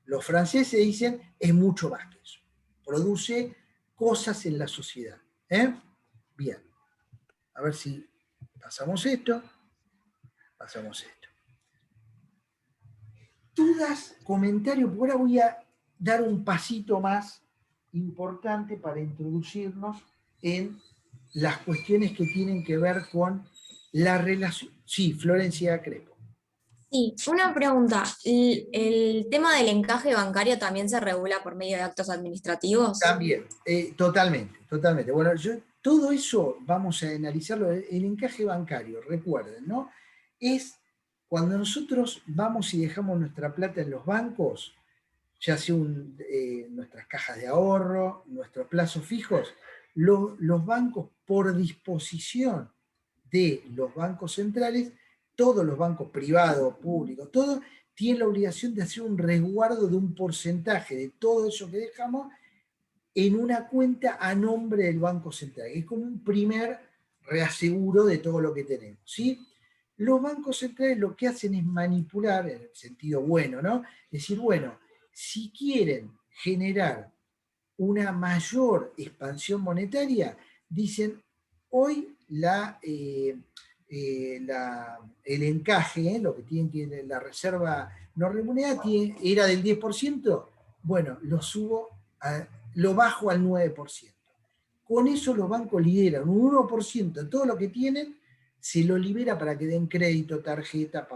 Los franceses dicen es mucho más que eso. Produce cosas en la sociedad. Bien. A ver si pasamos esto. Pasamos esto. Dudas, comentarios. Por ahora voy a dar un pasito más importante para introducirnos en las cuestiones que tienen que ver con la relación. Sí, Florencia Crespo. Sí, una pregunta. ¿El tema del encaje bancario también se regula por medio de actos administrativos? También, totalmente, totalmente. Bueno, todo eso vamos a analizarlo. El encaje bancario, recuerden, ¿no? Es cuando nosotros vamos y dejamos nuestra plata en los bancos, ya sea nuestras cajas de ahorro, nuestros plazos fijos, los bancos por disposición de los bancos centrales, todos los bancos privados, públicos, todos tienen la obligación de hacer un resguardo de un porcentaje de todo eso que dejamos en una cuenta a nombre del Banco Central. Es como un primer reaseguro de todo lo que tenemos, ¿sí? Los bancos centrales lo que hacen es manipular, en el sentido bueno, ¿no? Es decir, bueno, si quieren generar una mayor expansión monetaria, dicen, hoy el encaje, lo que tienen que la reserva no remunerada, era del 10%, bueno, lo bajo al 9%. Con eso los bancos lideran un 1% de todo lo que tienen, se lo libera para que den crédito, tarjeta,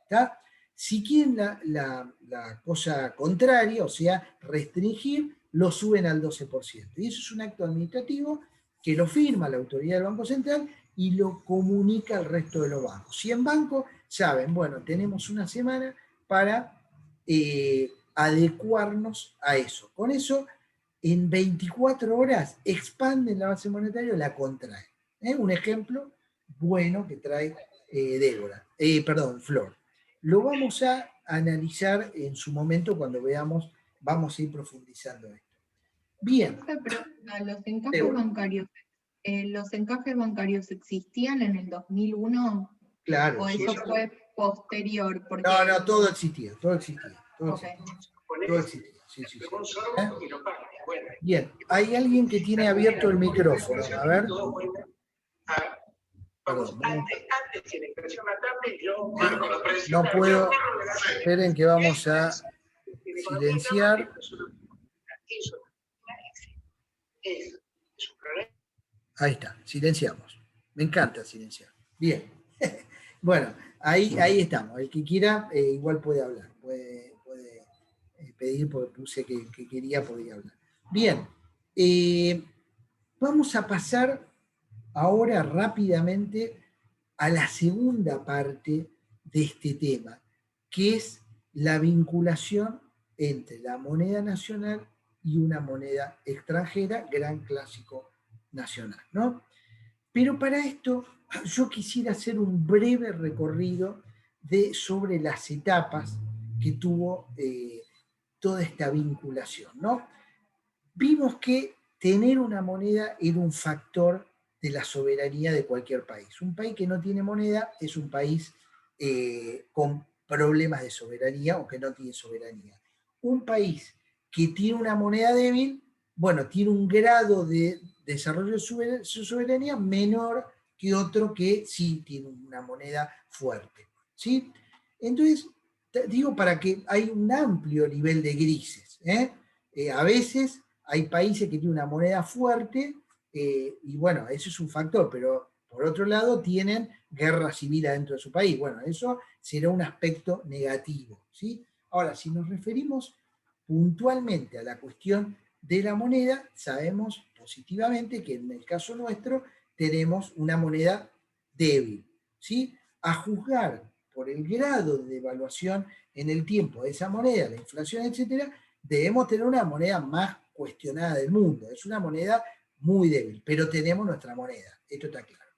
¿está? Si quieren la cosa contraria, o sea, restringir, lo suben al 12%. Y eso es un acto administrativo que lo firma la autoridad del Banco Central y lo comunica al resto de los bancos. 100 bancos saben, bueno, tenemos una semana para adecuarnos a eso. Con eso, en 24 horas expanden la base monetaria o la contraen. Un ejemplo bueno que trae Flor. Lo vamos a analizar en su momento cuando veamos, vamos a ir profundizando esto. Bien. Los encajes bancarios ¿Los encajes bancarios existían en el 2001? Claro. ¿O Sí, eso fue posterior? Porque, no, todo existía, todo existía. Todo ok. existía. Todo existía. Sí, sí, sí. ¿Eh? Bien, hay alguien que tiene abierto el micrófono. A ver. Perdón, no puedo. Esperen que vamos a silenciar. Ahí está, silenciamos. Me encanta silenciar. Bien. Bueno, ahí estamos. El que quiera, igual puede hablar. Puede pedir, porque puse que quería, podía hablar. Bien. Vamos a pasar ahora rápidamente a la segunda parte de este tema, que es la vinculación entre la moneda nacional y una moneda extranjera, gran clásico nacional, ¿no? Pero para esto yo quisiera hacer un breve recorrido sobre las etapas que tuvo toda esta vinculación, ¿no? Vimos que tener una moneda era un factor de la soberanía de cualquier país. Un país que no tiene moneda es un país con problemas de soberanía o que no tiene soberanía. Un país que tiene una moneda débil, bueno, tiene un grado de desarrollo de su soberanía menor que otro que sí tiene una moneda fuerte. ¿Sí? Entonces, digo para que hay un amplio nivel de grises. A veces hay países que tienen una moneda fuerte y bueno, eso es un factor, pero por otro lado tienen guerra civil adentro de su país. Bueno, eso será un aspecto negativo, ¿sí? Ahora, si nos referimos puntualmente a la cuestión de la moneda, sabemos positivamente que en el caso nuestro tenemos una moneda débil, ¿sí? A juzgar por el grado de devaluación en el tiempo de esa moneda, la inflación, etcétera, debemos tener una moneda más cuestionada del mundo. Es una moneda muy débil, pero tenemos nuestra moneda, esto está claro.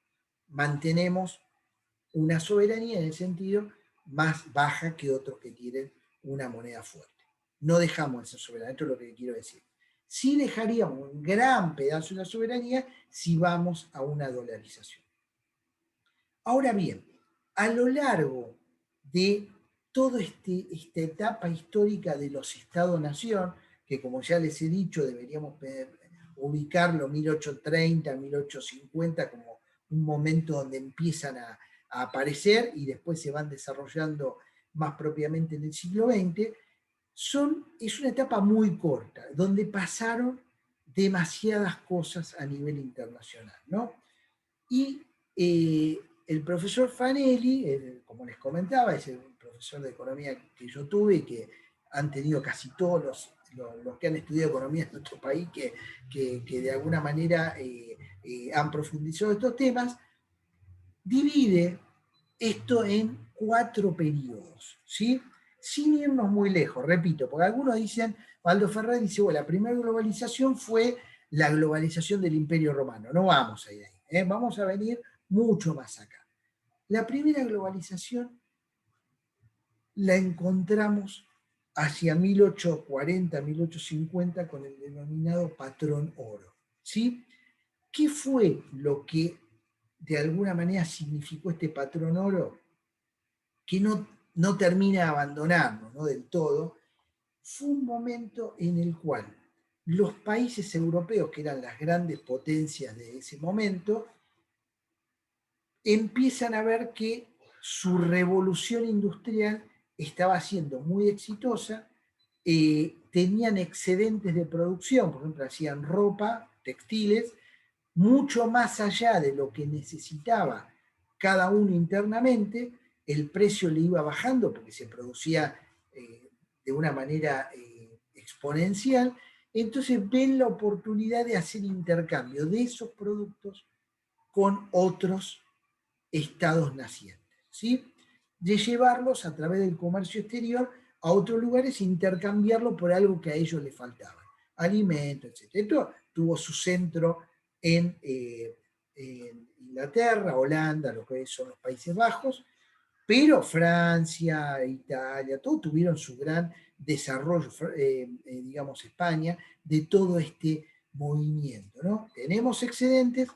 Mantenemos una soberanía en el sentido más baja que otros que tienen una moneda fuerte. No dejamos esa soberanía, esto es lo que quiero decir. Sí dejaríamos un gran pedazo de la soberanía si vamos a una dolarización. Ahora bien, a lo largo de toda esta etapa histórica de los Estados-Nación, que como ya les he dicho, deberíamos ubicarlo 1830, 1850 como un momento donde empiezan a aparecer y después se van desarrollando más propiamente en el siglo XX, es una etapa muy corta, donde pasaron demasiadas cosas a nivel internacional, ¿no? Y el profesor Fanelli, como les comentaba, es el profesor de economía que yo tuve y que han tenido casi todos los que han estudiado economía en nuestro país, que de alguna manera han profundizado estos temas, divide esto en 4 periodos, ¿sí? Sin irnos muy lejos, repito, porque algunos dicen, Waldo Ferrer dice, bueno, la primera globalización fue la globalización del Imperio Romano. No vamos a ir ahí, vamos a venir mucho más acá. La primera globalización la encontramos hacia 1840, 1850 con el denominado patrón oro, ¿sí? ¿Qué fue lo que de alguna manera significó este patrón oro? Que no termina de abandonarnos, ¿no? Del todo. Fue un momento en el cual los países europeos, que eran las grandes potencias de ese momento, empiezan a ver que su revolución industrial estaba siendo muy exitosa, tenían excedentes de producción, por ejemplo, hacían ropa, textiles, mucho más allá de lo que necesitaba cada uno internamente, el precio le iba bajando porque se producía de una manera exponencial, entonces ven la oportunidad de hacer intercambio de esos productos con otros estados nacientes, ¿sí? De llevarlos a través del comercio exterior a otros lugares e intercambiarlo por algo que a ellos les faltaba, alimentos, etc. Esto tuvo su centro en Inglaterra, Holanda, lo que son los Países Bajos, pero Francia, Italia, todos tuvieron su gran desarrollo, digamos España, de todo este movimiento, ¿no? Tenemos excedentes,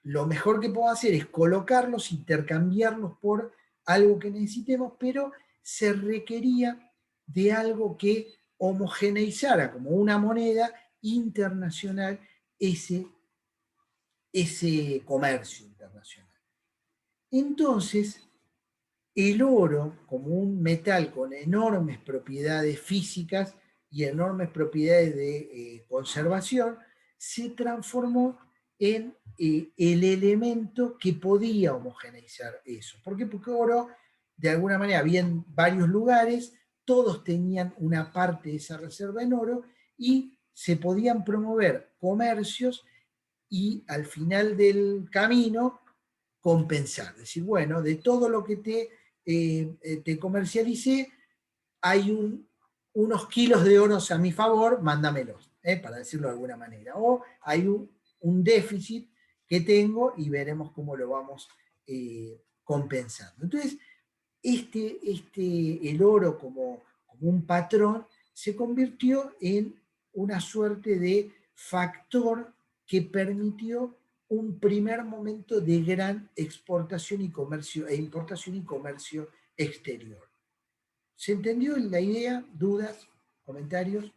lo mejor que puedo hacer es colocarlos, intercambiarlos por algo que necesitemos, pero se requería de algo que homogeneizara como una moneda internacional ese comercio internacional. Entonces, el oro, como un metal con enormes propiedades físicas y enormes propiedades de conservación, se transformó en el elemento que podía homogeneizar eso. ¿Por qué? Porque oro, de alguna manera, había en varios lugares, todos tenían una parte de esa reserva en oro y se podían promover comercios y al final del camino compensar. Decir, bueno, de todo lo que te comercialicé, hay unos kilos de oro a mi favor, mándamelos, para decirlo de alguna manera. O hay un déficit que tengo y veremos cómo lo vamos compensando. Entonces, el oro como un patrón se convirtió en una suerte de factor que permitió un primer momento de gran exportación y comercio, e importación y comercio exterior. ¿Se entendió la idea? ¿Dudas? ¿Comentarios?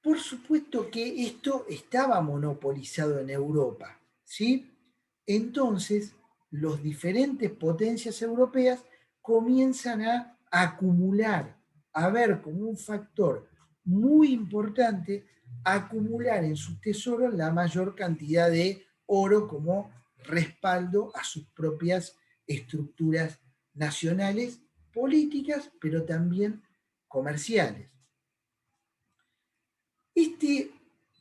Por supuesto que esto estaba monopolizado en Europa, ¿sí? Entonces, las diferentes potencias europeas comienzan a acumular, a ver como un factor muy importante, acumular en sus tesoros la mayor cantidad de oro como respaldo a sus propias estructuras nacionales, políticas, pero también comerciales. Este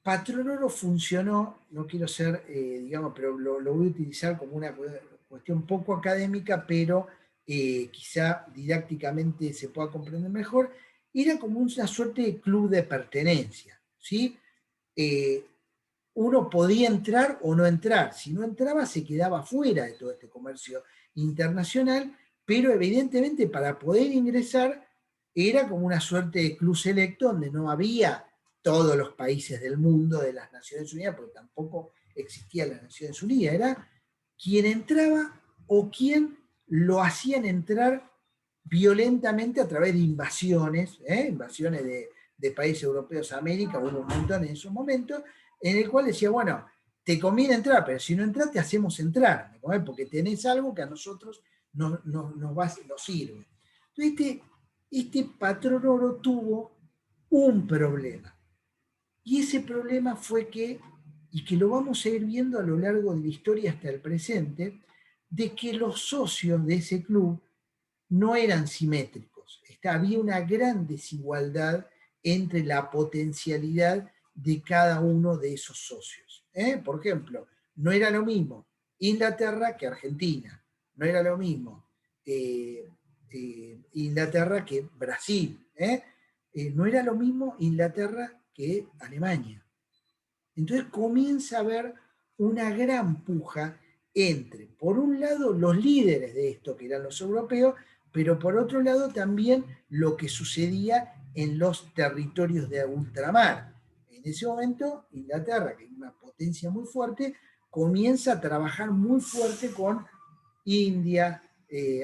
patrón oro funcionó, no quiero ser, digamos, pero lo voy a utilizar como una cuestión poco académica, pero quizá didácticamente se pueda comprender mejor. Era como una suerte de club de pertenencia, ¿sí? Uno podía entrar o no entrar. Si no entraba, se quedaba fuera de todo este comercio internacional, pero evidentemente para poder ingresar era como una suerte de club selecto donde no había todos los países del mundo de las Naciones Unidas, porque tampoco existían las Naciones Unidas, era quien entraba o quien lo hacían entrar violentamente a través de invasiones, invasiones de países europeos a América, hubo un montón en esos momentos, en el cual decía, bueno, te conviene entrar, pero si no entras, te hacemos entrar, porque tenés algo que a nosotros nos sirve. Entonces, este patrón oro tuvo un problema. Y ese problema fue y que lo vamos a ir viendo a lo largo de la historia hasta el presente, de que los socios de ese club no eran simétricos. Había una gran desigualdad entre la potencialidad de cada uno de esos socios. Por ejemplo, no era lo mismo Inglaterra que Argentina, no era lo mismo Inglaterra que Brasil, no era lo mismo Inglaterra que Alemania. Entonces comienza a haber una gran puja entre, por un lado, los líderes de esto, que eran los europeos, pero por otro lado también lo que sucedía en los territorios de ultramar. En ese momento, Inglaterra, que es una potencia muy fuerte, comienza a trabajar muy fuerte con India,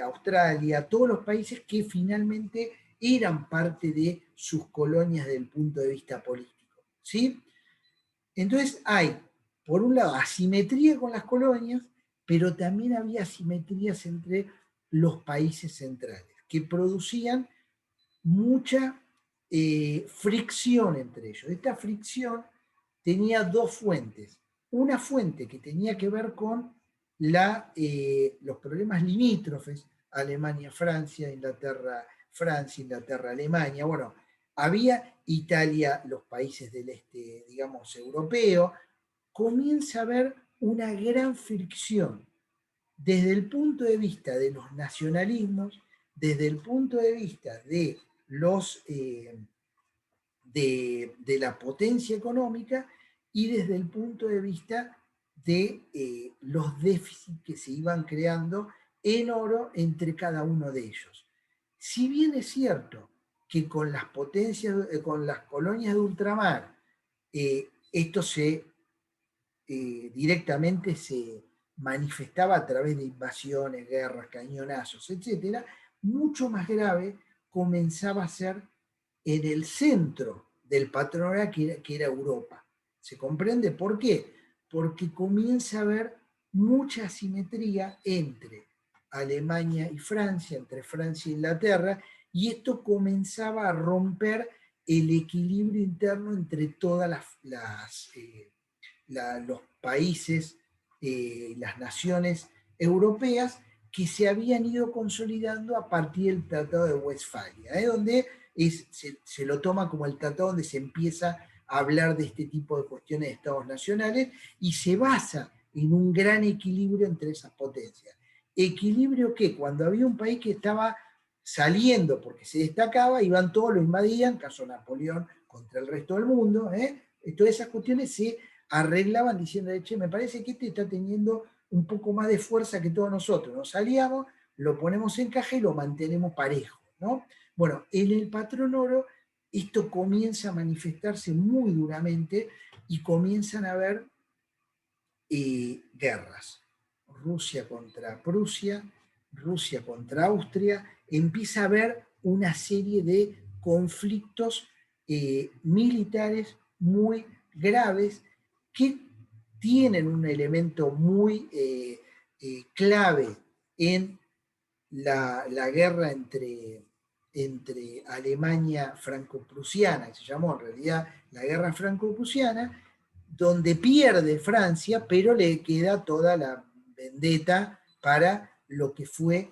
Australia, todos los países que finalmente eran parte de sus colonias desde el punto de vista político, ¿sí? Entonces hay, por un lado, asimetría con las colonias, pero también había asimetrías entre los países centrales, que producían mucha fricción entre ellos. Esta fricción tenía dos fuentes. Una fuente que tenía que ver con los problemas limítrofes, Alemania, Francia, Inglaterra, Alemania. Bueno, había Italia, los países del este, digamos, europeo. Comienza a haber una gran fricción desde el punto de vista de los nacionalismos, desde el punto de vista de de la potencia económica y desde el punto de vista de los déficits que se iban creando en oro entre cada uno de ellos. Si bien es cierto que con las potencias, con las colonias de ultramar, esto se directamente se manifestaba a través de invasiones, guerras, cañonazos, etc., mucho más grave comenzaba a ser en el centro del patronato que era Europa. ¿Se comprende por qué? Porque comienza a haber mucha asimetría entre Alemania y Francia, entre Francia e Inglaterra, y esto comenzaba a romper el equilibrio interno entre todas los países, las naciones europeas que se habían ido consolidando a partir del Tratado de Westfalia, donde se lo toma como el tratado donde se empieza a hablar de este tipo de cuestiones de estados nacionales y se basa en un gran equilibrio entre esas potencias. Equilibrio que cuando había un país que estaba saliendo porque se destacaba, iban todos, lo invadían, caso Napoleón contra el resto del mundo, todas esas cuestiones se arreglaban diciendo, che, me parece que este está teniendo un poco más de fuerza que todos nosotros, nos aliamos, lo ponemos en caja y lo mantenemos parejo, ¿no? Bueno, en el patrón oro esto comienza a manifestarse muy duramente y comienzan a haber guerras. Rusia contra Prusia, Rusia contra Austria, empieza a haber una serie de conflictos militares muy graves que tienen un elemento muy clave en la guerra entre Alemania franco-prusiana, que se llamó en realidad la guerra franco-prusiana, donde pierde Francia, pero le queda toda la vendetta para lo que fue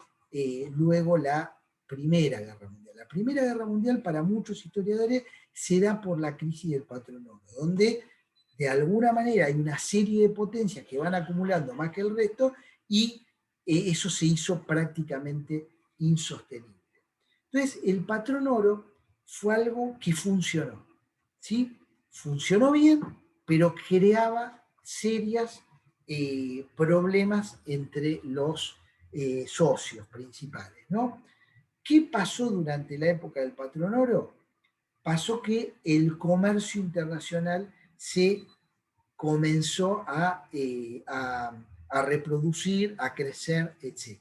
luego la Primera Guerra Mundial. La Primera Guerra Mundial para muchos historiadores se da por la crisis del patrón oro, donde de alguna manera hay una serie de potencias que van acumulando más que el resto y eso se hizo prácticamente insostenible. Entonces, el patrón oro fue algo que funcionó, ¿sí? Funcionó bien, pero creaba serios problemas entre los socios principales, ¿no? ¿Qué pasó durante la época del patrón oro? Pasó que el comercio internacional se comenzó a reproducir, a crecer, etc.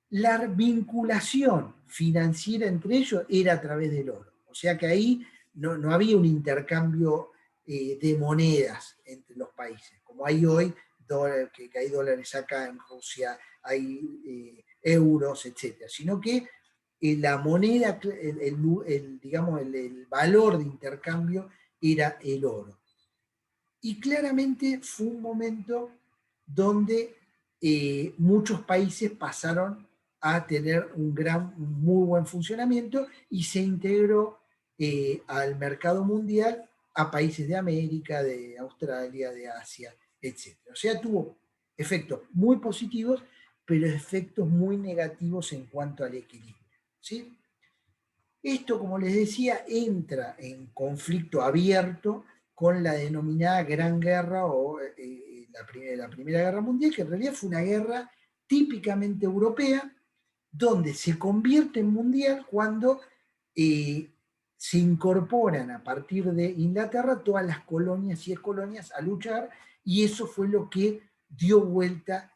La vinculación financiera entre ellos era a través del oro. O sea que ahí no había un intercambio de monedas entre los países, como hay hoy, que hay dólares acá en Rusia, hay euros, etc. Sino que la moneda, digamos, el valor de intercambio era el oro. Y claramente fue un momento donde muchos países pasaron a tener un muy buen funcionamiento y se integró al mercado mundial a países de América, de Australia, de Asia, etc. O sea, tuvo efectos muy positivos, pero efectos muy negativos en cuanto al equilibrio, ¿sí? Esto, como les decía, entra en conflicto abierto con la denominada Gran Guerra o la Primera Guerra Mundial, que en realidad fue una guerra típicamente europea, donde se convierte en mundial cuando se incorporan a partir de Inglaterra todas las colonias y excolonias a luchar, y eso fue lo que dio vuelta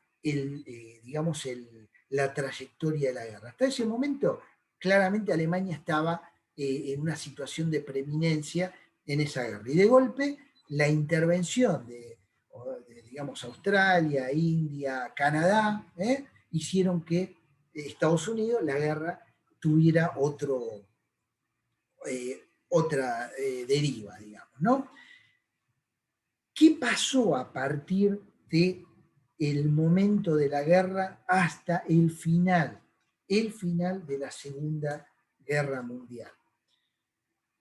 la trayectoria de la guerra. Hasta ese momento, claramente Alemania estaba en una situación de preeminencia en esa guerra. Y de golpe, la intervención de digamos, Australia, India, Canadá, hicieron que Estados Unidos, la guerra, tuviera otra deriva, digamos, ¿no? ¿Qué pasó a partir del momento de la guerra hasta el final de la Segunda Guerra Mundial?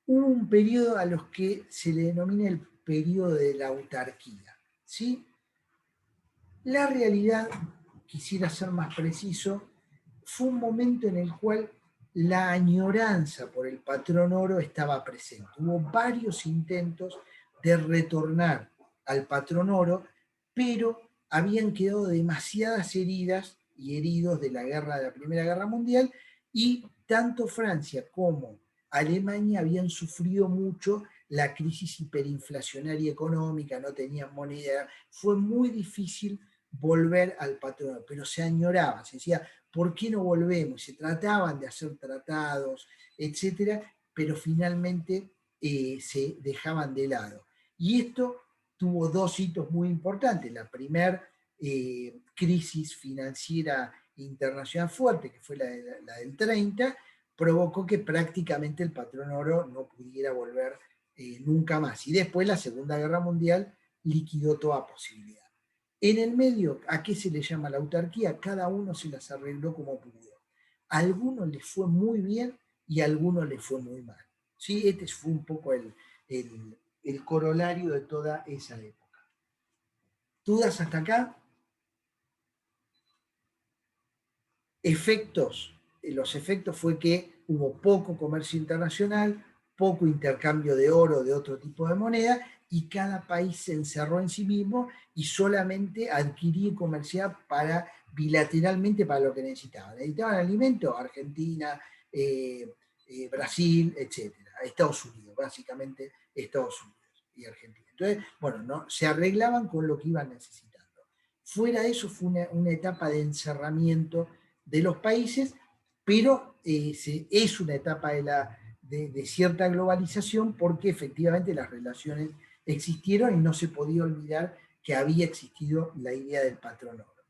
Hubo un periodo a los que se le denomina el periodo de la autarquía, ¿sí? La realidad, quisiera ser más preciso, fue un momento en el cual la añoranza por el patrón oro estaba presente. Hubo varios intentos de retornar al patrón oro, pero habían quedado demasiadas heridas y heridos de la Primera Guerra Mundial, y tanto Francia como Alemania habían sufrido mucho la crisis hiperinflacionaria económica, no tenían moneda, fue muy difícil volver al patrón oro, pero se añoraba, se decía, ¿por qué no volvemos? Se trataban de hacer tratados, etcétera, pero finalmente se dejaban de lado. Y esto tuvo dos hitos muy importantes. La primera crisis financiera internacional fuerte, que fue la del 30, provocó que prácticamente el patrón oro no pudiera volver nunca más. Y después la Segunda Guerra Mundial liquidó toda posibilidad. En el medio, ¿a qué se le llama la autarquía? Cada uno se las arregló como pudo. A algunos les fue muy bien y a algunos les fue muy mal. ¿Sí? Este fue un poco el corolario de toda esa época. ¿Dudas hasta acá? Efectos. Los efectos fue que hubo poco comercio internacional, poco intercambio de oro, de otro tipo de moneda, y cada país se encerró en sí mismo y solamente adquiría y comerciaba bilateralmente para lo que necesitaban. Necesitaban alimentos, Argentina, Brasil, etc. Estados Unidos, básicamente Estados Unidos y Argentina. Entonces, bueno, ¿no? Se arreglaban con lo que iban necesitando. Fuera de eso fue una etapa de encerramiento de los países, pero es una etapa de cierta globalización porque efectivamente las relaciones existieron y no se podía olvidar que había existido la idea del patrón oro.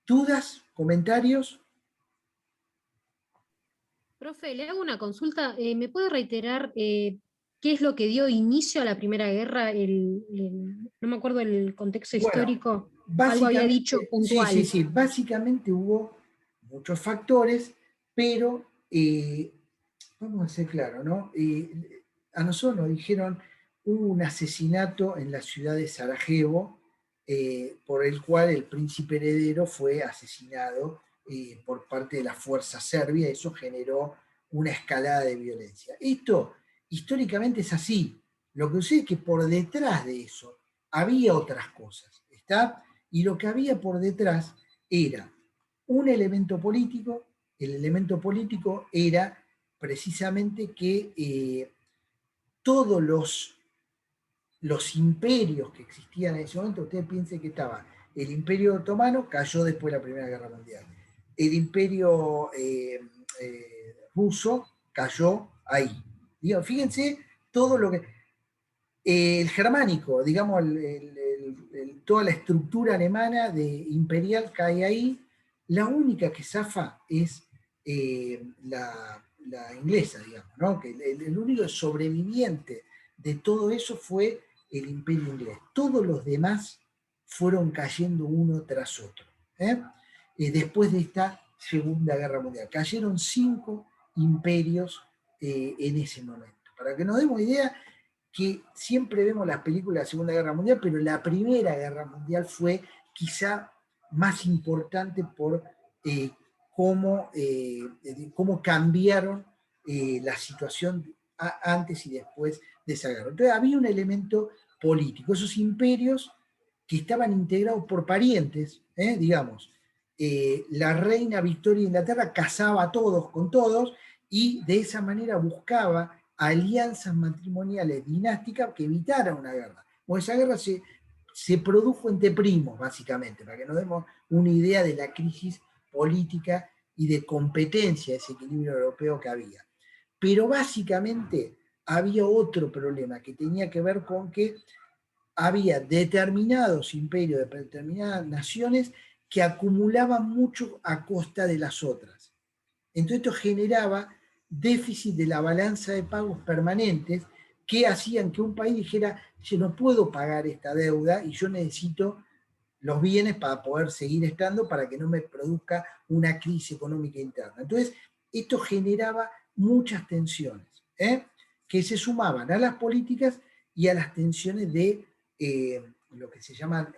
¿Dudas? ¿Comentarios? Profe, le hago una consulta. ¿Me puede reiterar qué es lo que dio inicio a la Primera Guerra? No me acuerdo el contexto Bueno, histórico. Algo había dicho puntual. Sí. Básicamente hubo muchos factores, pero vamos a ser claros, ¿no? A nosotros nos dijeron hubo un asesinato en la ciudad de Sarajevo por el cual el príncipe heredero fue asesinado por parte de la fuerza serbia. Eso generó una escalada de violencia. Esto históricamente es así. Lo que sucede es que por detrás de eso había otras cosas, ¿está? Y lo que había por detrás era un elemento político. El elemento político era precisamente que todos los imperios que existían en ese momento, ustedes piensen que estaba el Imperio Otomano, cayó después de la Primera Guerra Mundial. El Imperio ruso cayó ahí. Digo, fíjense todo lo que... el germánico, digamos, toda la estructura alemana imperial cae ahí. La única que zafa es la inglesa, digamos, ¿no? Que el único sobreviviente de todo eso fue el imperio inglés. Todos los demás fueron cayendo uno tras otro. Después de esta Segunda Guerra Mundial. Cayeron 5 imperios en ese momento. Para que nos demos idea, que siempre vemos las películas de la Segunda Guerra Mundial, pero la Primera Guerra Mundial fue quizá más importante por cómo cambiaron la situación antes y después de esa guerra. Entonces había un elemento político. Esos imperios que estaban integrados por parientes, digamos, la reina Victoria de Inglaterra casaba a todos con todos y de esa manera buscaba alianzas matrimoniales dinásticas que evitaran una guerra. Bueno, esa guerra se produjo entre primos, básicamente, para que nos demos una idea de la crisis política y de competencia, ese equilibrio europeo que había. Pero básicamente había otro problema que tenía que ver con que había determinados imperios de determinadas naciones que acumulaban mucho a costa de las otras. Entonces esto generaba déficit de la balanza de pagos permanentes que hacían que un país dijera, yo no puedo pagar esta deuda y yo necesito los bienes para poder seguir estando, para que no me produzca una crisis económica interna. Entonces, esto generaba muchas tensiones, que se sumaban a las políticas y a las tensiones de lo que se llaman,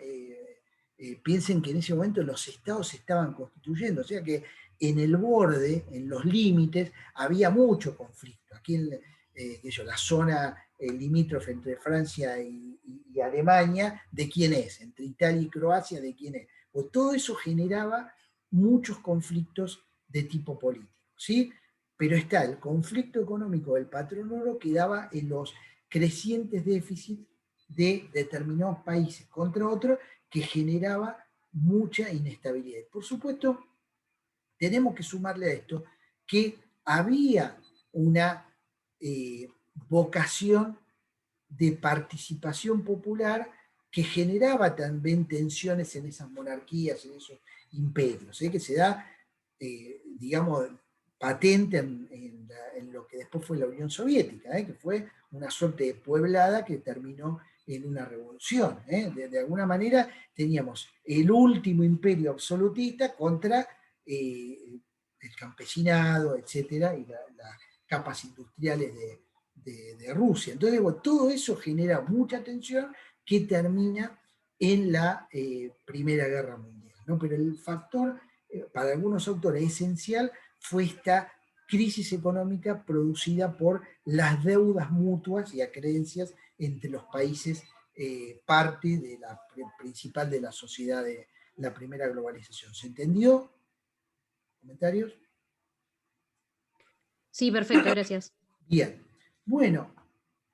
piensen que en ese momento los estados se estaban constituyendo, o sea que en el borde, en los límites, había mucho conflicto. Aquí en la zona limítrofe entre Francia y Alemania, ¿de quién es? Entre Italia y Croacia, ¿de quién es? Pues todo eso generaba muchos conflictos de tipo político, ¿sí? Pero está el conflicto económico del patrón oro que daba en los crecientes déficits de determinados países contra otros que generaba mucha inestabilidad. Por supuesto, tenemos que sumarle a esto que había una vocación de participación popular que generaba también tensiones en esas monarquías, en esos imperios, que se da, digamos, patente en lo que después fue la Unión Soviética, que fue una suerte de pueblada que terminó en una revolución. De alguna manera teníamos el último imperio absolutista contra el campesinado, etcétera, y las capas industriales de Rusia. Entonces, bueno, todo eso genera mucha tensión que termina en la Primera Guerra Mundial, ¿no? Pero el factor, para algunos autores, esencial fue esta crisis económica producida por las deudas mutuas y acreencias entre los países parte de la principal de la sociedad de la primera globalización. ¿Se entendió? ¿Comentarios? Sí, perfecto, gracias. Bien. Bueno,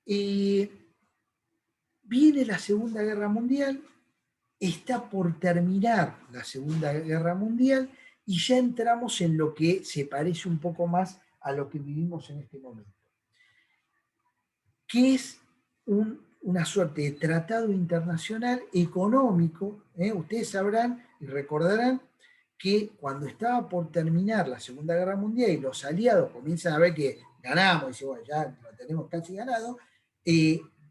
viene la Segunda Guerra Mundial, está por terminar la Segunda Guerra Mundial y ya entramos en lo que se parece un poco más a lo que vivimos en este momento, que es una suerte de tratado internacional económico. Ustedes sabrán y recordarán que cuando estaba por terminar la Segunda Guerra Mundial y los aliados comienzan a ver que ganamos, y dicen, bueno, ya lo tenemos casi ganado,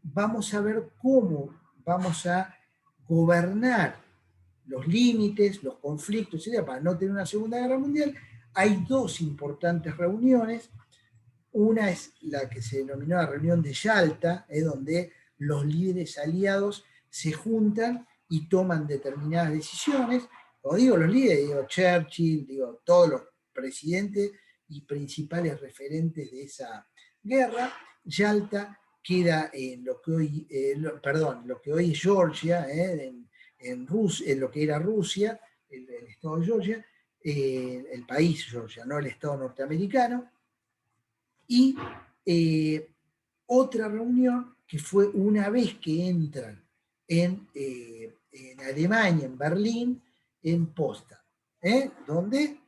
vamos a ver cómo vamos a gobernar los límites, los conflictos, etc., para no tener una Segunda Guerra Mundial. Hay dos importantes reuniones. Una es la que se denominó la reunión de Yalta, donde los líderes aliados se juntan y toman determinadas decisiones. Como digo, los líderes, digo Churchill, digo todos los presidentes y principales referentes de esa guerra. Yalta queda en lo que hoy, lo que hoy es Georgia, en lo que era Rusia, el estado de Georgia, el país Georgia, no el estado norteamericano. Y otra reunión que fue una vez que entran en Alemania, en Berlín, en Potsdam, donde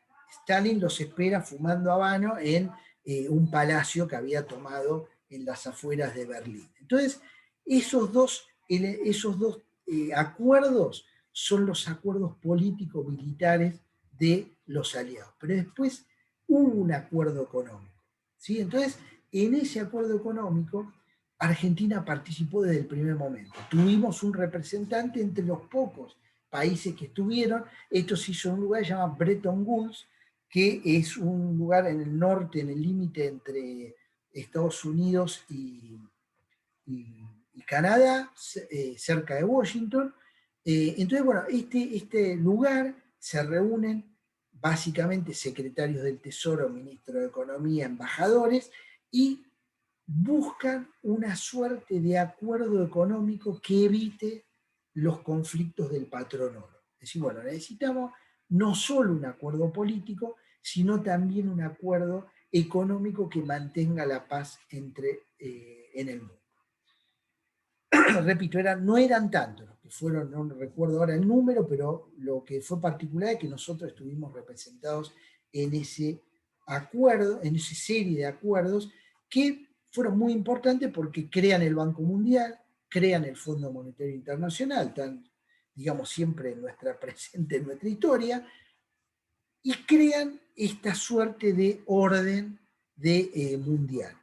Stalin los espera fumando habano en un palacio que había tomado en las afueras de Berlín. Entonces, esos dos acuerdos son los acuerdos político-militares de los aliados. Pero después hubo un acuerdo económico, ¿sí? Entonces, en ese acuerdo económico, Argentina participó desde el primer momento. Tuvimos un representante entre los pocos países que estuvieron. Esto se hizo en un lugar que se llama Bretton Woods, que es un lugar en el norte, en el límite entre Estados Unidos y Canadá, cerca de Washington. Entonces, bueno, este lugar se reúnen básicamente secretarios del Tesoro, ministro de Economía, embajadores, y buscan una suerte de acuerdo económico que evite los conflictos del patrón oro. Es decir, bueno, necesitamos no solo un acuerdo político, sino también un acuerdo económico que mantenga la paz en el mundo. Repito, no eran tantos los que fueron, no recuerdo ahora el número, pero lo que fue particular es que nosotros estuvimos representados en ese acuerdo, en esa serie de acuerdos que fueron muy importantes porque crean el Banco Mundial, crean el Fondo Monetario Internacional, tan, digamos, siempre presente en nuestra historia, y crean esta suerte de orden mundial.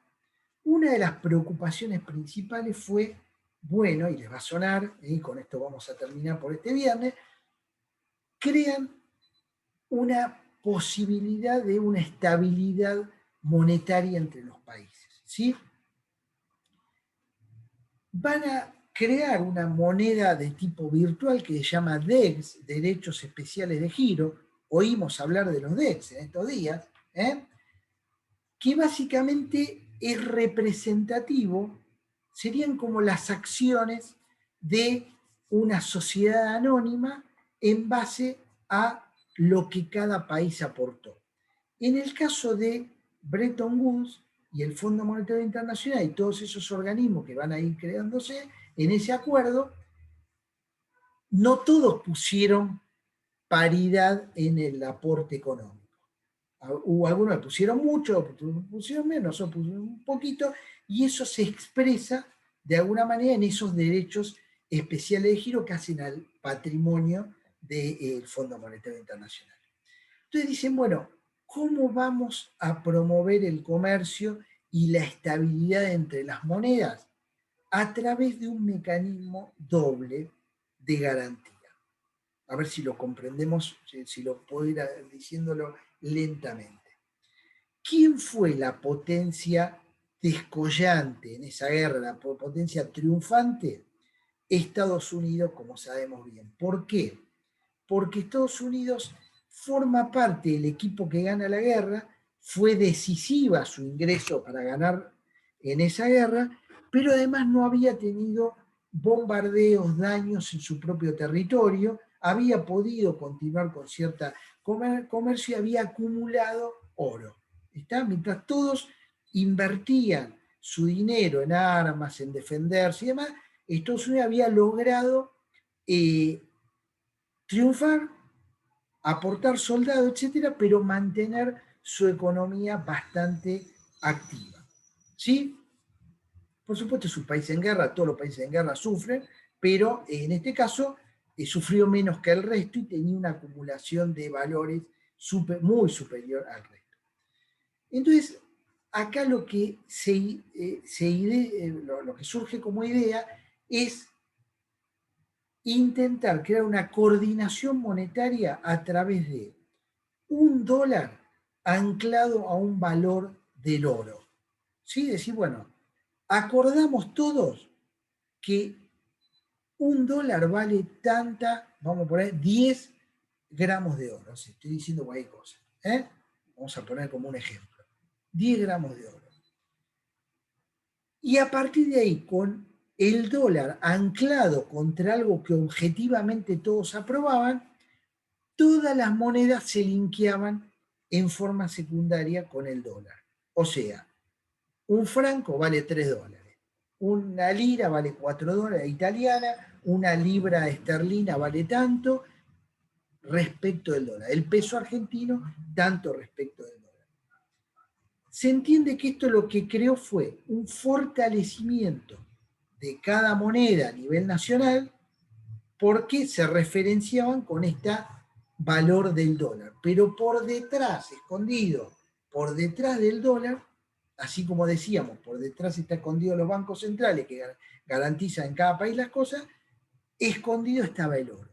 Una de las preocupaciones principales fue, bueno, y les va a sonar, y con esto vamos a terminar por este viernes, crean una posibilidad de una estabilidad monetaria entre los países, ¿sí? Van a crear una moneda de tipo virtual que se llama DEX, Derechos Especiales de Giro. Oímos hablar de los DEX en estos días, que básicamente es representativo, serían como las acciones de una sociedad anónima en base a lo que cada país aportó. En el caso de Bretton Woods, y el Fondo Monetario Internacional y todos esos organismos que van a ir creándose en ese acuerdo, no todos pusieron paridad en el aporte económico. Hubo algunos que pusieron mucho, otros pusieron menos, otros pusieron un poquito, y eso se expresa de alguna manera en esos derechos especiales de giro que hacen al patrimonio del Fondo Monetario Internacional. Entonces dicen, bueno, ¿cómo vamos a promover el comercio y la estabilidad entre las monedas? A través de un mecanismo doble de garantía. A ver si lo comprendemos, si lo puedo ir diciéndolo lentamente. ¿Quién fue la potencia descollante en esa guerra, la potencia triunfante? Estados Unidos, como sabemos bien. ¿Por qué? Porque Estados Unidos forma parte del equipo que gana la guerra, fue decisiva su ingreso para ganar en esa guerra, pero además no había tenido bombardeos, daños en su propio territorio, había podido continuar con cierta comercio y había acumulado oro. ¿Está? Mientras todos invertían su dinero en armas, en defenderse y demás, Estados Unidos había logrado triunfar, aportar soldados, etcétera, pero mantener su economía bastante activa. ¿Sí? Por supuesto, es un país en guerra, todos los países en guerra sufren, pero en este caso sufrió menos que el resto y tenía una acumulación de valores muy superior al resto. Entonces, acá lo que lo que surge como idea es intentar crear una coordinación monetaria a través de un dólar anclado a un valor del oro. ¿Sí? Decir, bueno, acordamos todos que un dólar vale tanta, vamos a poner 10 gramos de oro. Si estoy diciendo cualquier cosa. Vamos a poner como un ejemplo. 10 gramos de oro. Y a partir de ahí, con el dólar anclado contra algo que objetivamente todos aprobaban, todas las monedas se linkeaban en forma secundaria con el dólar. O sea, un franco vale 3 dólares, una lira vale 4 dólares italiana, una libra esterlina vale tanto respecto del dólar. El peso argentino, tanto respecto del dólar. Se entiende que esto lo que creó fue un fortalecimiento de cada moneda a nivel nacional porque se referenciaban con este valor del dólar. Pero por detrás, escondido, por detrás del dólar, así como decíamos, por detrás está escondido los bancos centrales que garantizan en cada país las cosas, escondido estaba el oro.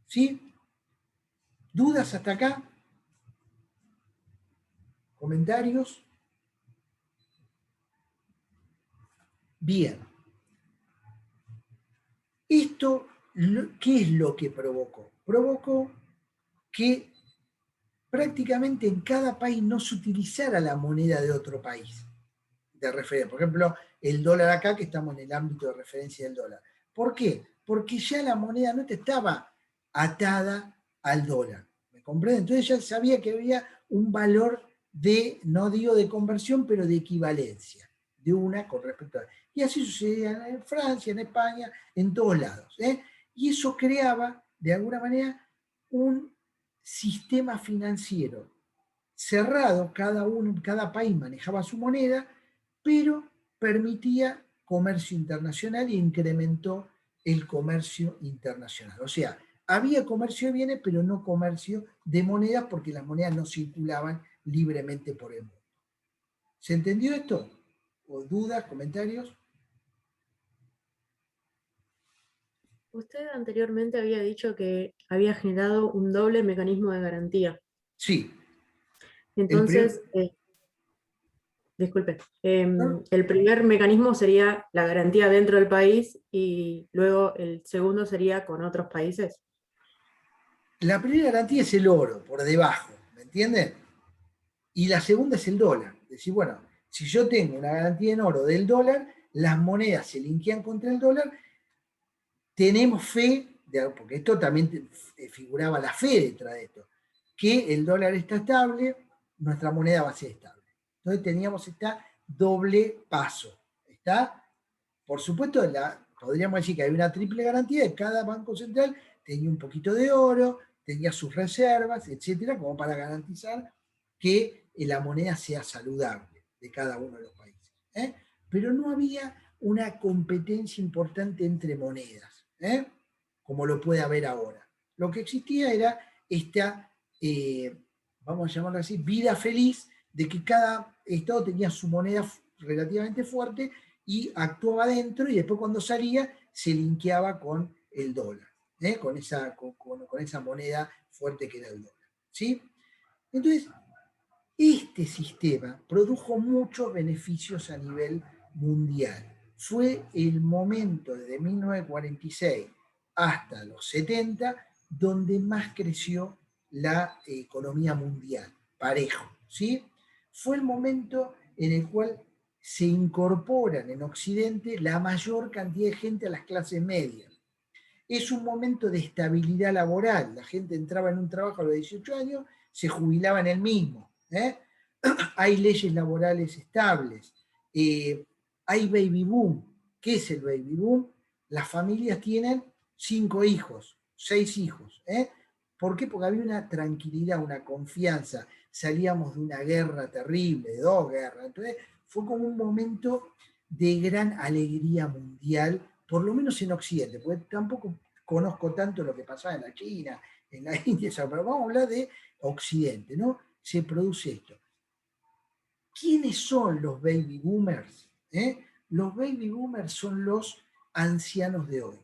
¿Sí? ¿Dudas hasta acá? ¿Comentarios? Bien. Esto, ¿qué es lo que provocó? Provocó que prácticamente en cada país no se utilizara la moneda de otro país de referencia. Por ejemplo, el dólar acá, que estamos en el ámbito de referencia del dólar. ¿Por qué? Porque ya la moneda no estaba atada al dólar. ¿Me comprenden? Entonces ya sabía que había un valor de, no digo de conversión, pero de equivalencia de una con respecto a la. Y así sucedía en Francia, en España, en todos lados. Y eso creaba, de alguna manera, un sistema financiero cerrado, cada país manejaba su moneda, pero permitía comercio internacional e incrementó el comercio internacional. O sea, había comercio de bienes, pero no comercio de monedas porque las monedas no circulaban libremente por el mundo. ¿Se entendió esto? ¿O dudas, comentarios? Usted anteriormente había dicho que había generado un doble mecanismo de garantía. Sí. Entonces, disculpe, el primer mecanismo sería la garantía dentro del país y luego el segundo sería con otros países. La primera garantía es el oro, por debajo, ¿me entienden? Y la segunda es el dólar. Es decir, bueno, si yo tengo una garantía en oro del dólar, las monedas se linkean contra el dólar, tenemos fe, porque esto también figuraba la fe detrás de esto, que el dólar está estable, nuestra moneda va a ser estable. Entonces teníamos esta doble paso. ¿Está? Por supuesto, podríamos decir que hay una triple garantía de cada banco central tenía un poquito de oro, tenía sus reservas, etcétera, como para garantizar que la moneda sea saludable de cada uno de los países. Pero no había una competencia importante entre monedas, como lo puede haber ahora. Lo que existía era esta, vamos a llamarlo así, vida feliz de que cada estado tenía su moneda relativamente fuerte y actuaba dentro, y después cuando salía se linkeaba con el dólar, con esa moneda fuerte que era el dólar. ¿Sí? Entonces, este sistema produjo muchos beneficios a nivel mundial. Fue el momento desde 1946 hasta los 70 donde más creció la economía mundial, parejo. ¿Sí? Fue el momento en el cual se incorporan en Occidente la mayor cantidad de gente a las clases medias. Es un momento de estabilidad laboral. La gente entraba en un trabajo a los 18 años, se jubilaba en el mismo. Hay leyes laborales estables. Hay baby boom. ¿Qué es el baby boom? Las familias tienen 5 hijos, 6 hijos. ¿Por qué? Porque había una tranquilidad, una confianza. Salíamos de una guerra terrible, de 2 guerras. Entonces, fue como un momento de gran alegría mundial, por lo menos en Occidente, porque tampoco conozco tanto lo que pasaba en la China, en la India, pero vamos a hablar de Occidente, ¿no? Se produce esto. ¿Quiénes son los baby boomers? Los baby boomers son los ancianos de hoy.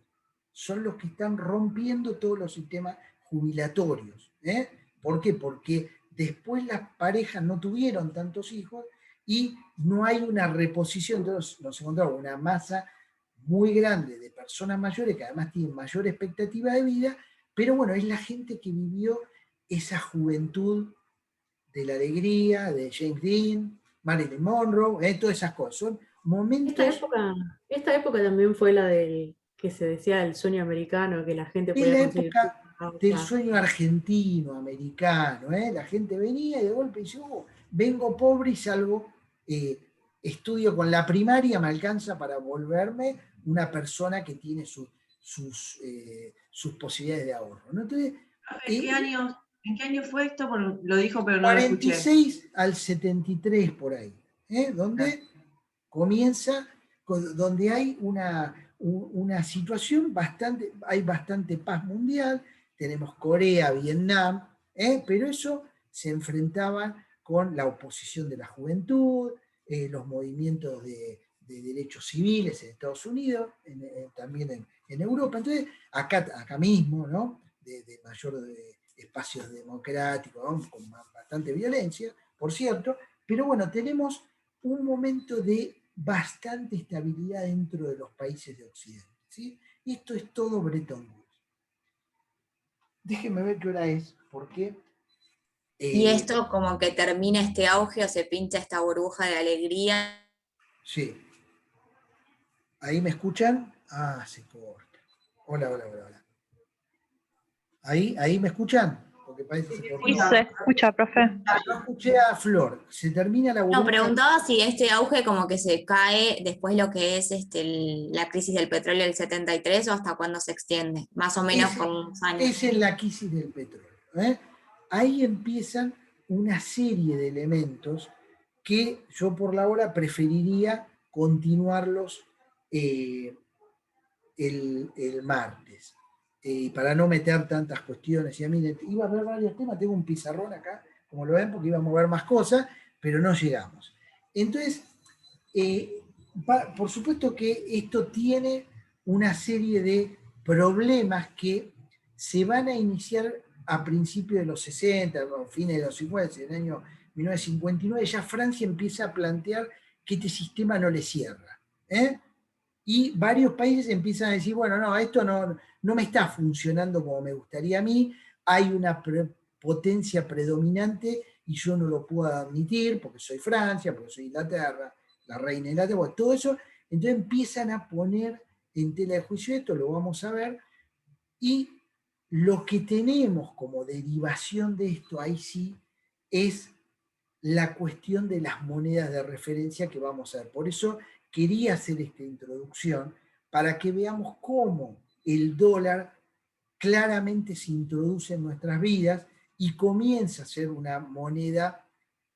Son los que están rompiendo todos los sistemas jubilatorios. ¿Por qué? Porque después las parejas no tuvieron tantos hijos y no hay una reposición. Entonces nos encontramos una masa muy grande de personas mayores que además tienen mayor expectativa de vida, pero bueno, es la gente que vivió esa juventud de la alegría, de James Dean, Marilyn Monroe, todas esas cosas. Son momentos... Esta época también fue la del que se decía el sueño americano, que la gente podía conseguir. Es la época del sueño argentino, americano. La gente venía y de golpe dice, vengo pobre y salgo, estudio con la primaria, me alcanza para volverme una persona que tiene sus posibilidades de ahorro, ¿no? Entonces, ¿En qué año fue esto? Porque lo dijo, pero no lo escuché. 46 al 73 por ahí, donde comienza, donde hay una situación hay bastante paz mundial, tenemos Corea, Vietnam, pero eso se enfrentaba con la oposición de la juventud, los movimientos de derechos civiles en Estados Unidos, también en Europa. Entonces, acá mismo, ¿no? de mayor espacios democráticos, ¿no? Con bastante violencia, por cierto, pero bueno, tenemos un momento de bastante estabilidad dentro de los países de Occidente. ¿Sí? Esto es todo Bretton Woods. Déjenme ver qué hora es, porque... y esto como que termina este auge o se pincha esta burbuja de alegría. Sí. ¿Ahí me escuchan? Ah, se corta. Hola. ¿Ahí me escuchan? Porque parece que se cortó. Sí, se escucha, profe. Yo escuché a Flor. Se termina la burbuja. No, preguntaba si este auge como que se cae después lo que es la crisis del petróleo del 73 o hasta cuándo se extiende, más o menos con unos años. Esa es la crisis del petróleo. Ahí empiezan una serie de elementos que yo por la hora preferiría continuarlos el martes, para no meter tantas cuestiones. Y a mí iba a ver varios temas, tengo un pizarrón acá, como lo ven, porque iba a mover más cosas, pero no llegamos. Entonces, por supuesto que esto tiene una serie de problemas que se van a iniciar a principios de los 60, a fines de los 50, en el año 1959, ya Francia empieza a plantear que este sistema no le cierra. Y varios países empiezan a decir, bueno, no, esto no me está funcionando como me gustaría a mí, hay una potencia predominante y yo no lo puedo admitir porque soy Francia, porque soy Inglaterra, la reina de Inglaterra, bueno, todo eso. Entonces empiezan a poner en tela de juicio esto, lo vamos a ver, y lo que tenemos como derivación de esto, ahí sí, es la cuestión de las monedas de referencia que vamos a ver. Por eso quería hacer esta introducción, para que veamos cómo el dólar claramente se introduce en nuestras vidas y comienza a ser una moneda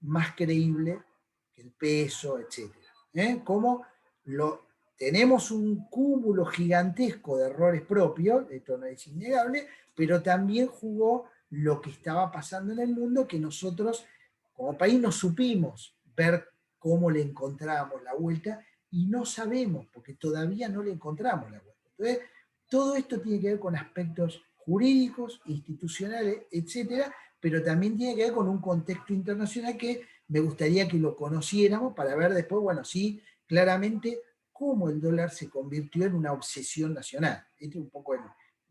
más creíble que el peso, etc. Cómo tenemos un cúmulo gigantesco de errores propios, esto no es innegable, pero también jugó lo que estaba pasando en el mundo, que nosotros como país no supimos ver cómo le encontrábamos la vuelta, y no sabemos, porque todavía no le encontramos la vuelta. Entonces, todo esto tiene que ver con aspectos jurídicos, institucionales, etcétera, pero también tiene que ver con un contexto internacional que me gustaría que lo conociéramos para ver después, bueno, sí, claramente cómo el dólar se convirtió en una obsesión nacional. Esta es un poco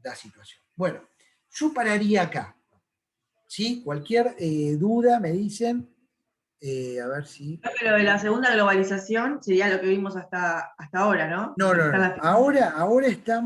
la situación. Bueno, yo pararía acá. ¿Sí? Cualquier duda me dicen, a ver si... Pero de la segunda globalización sería lo que vimos hasta ahora, ¿no? No. Ahora estamos...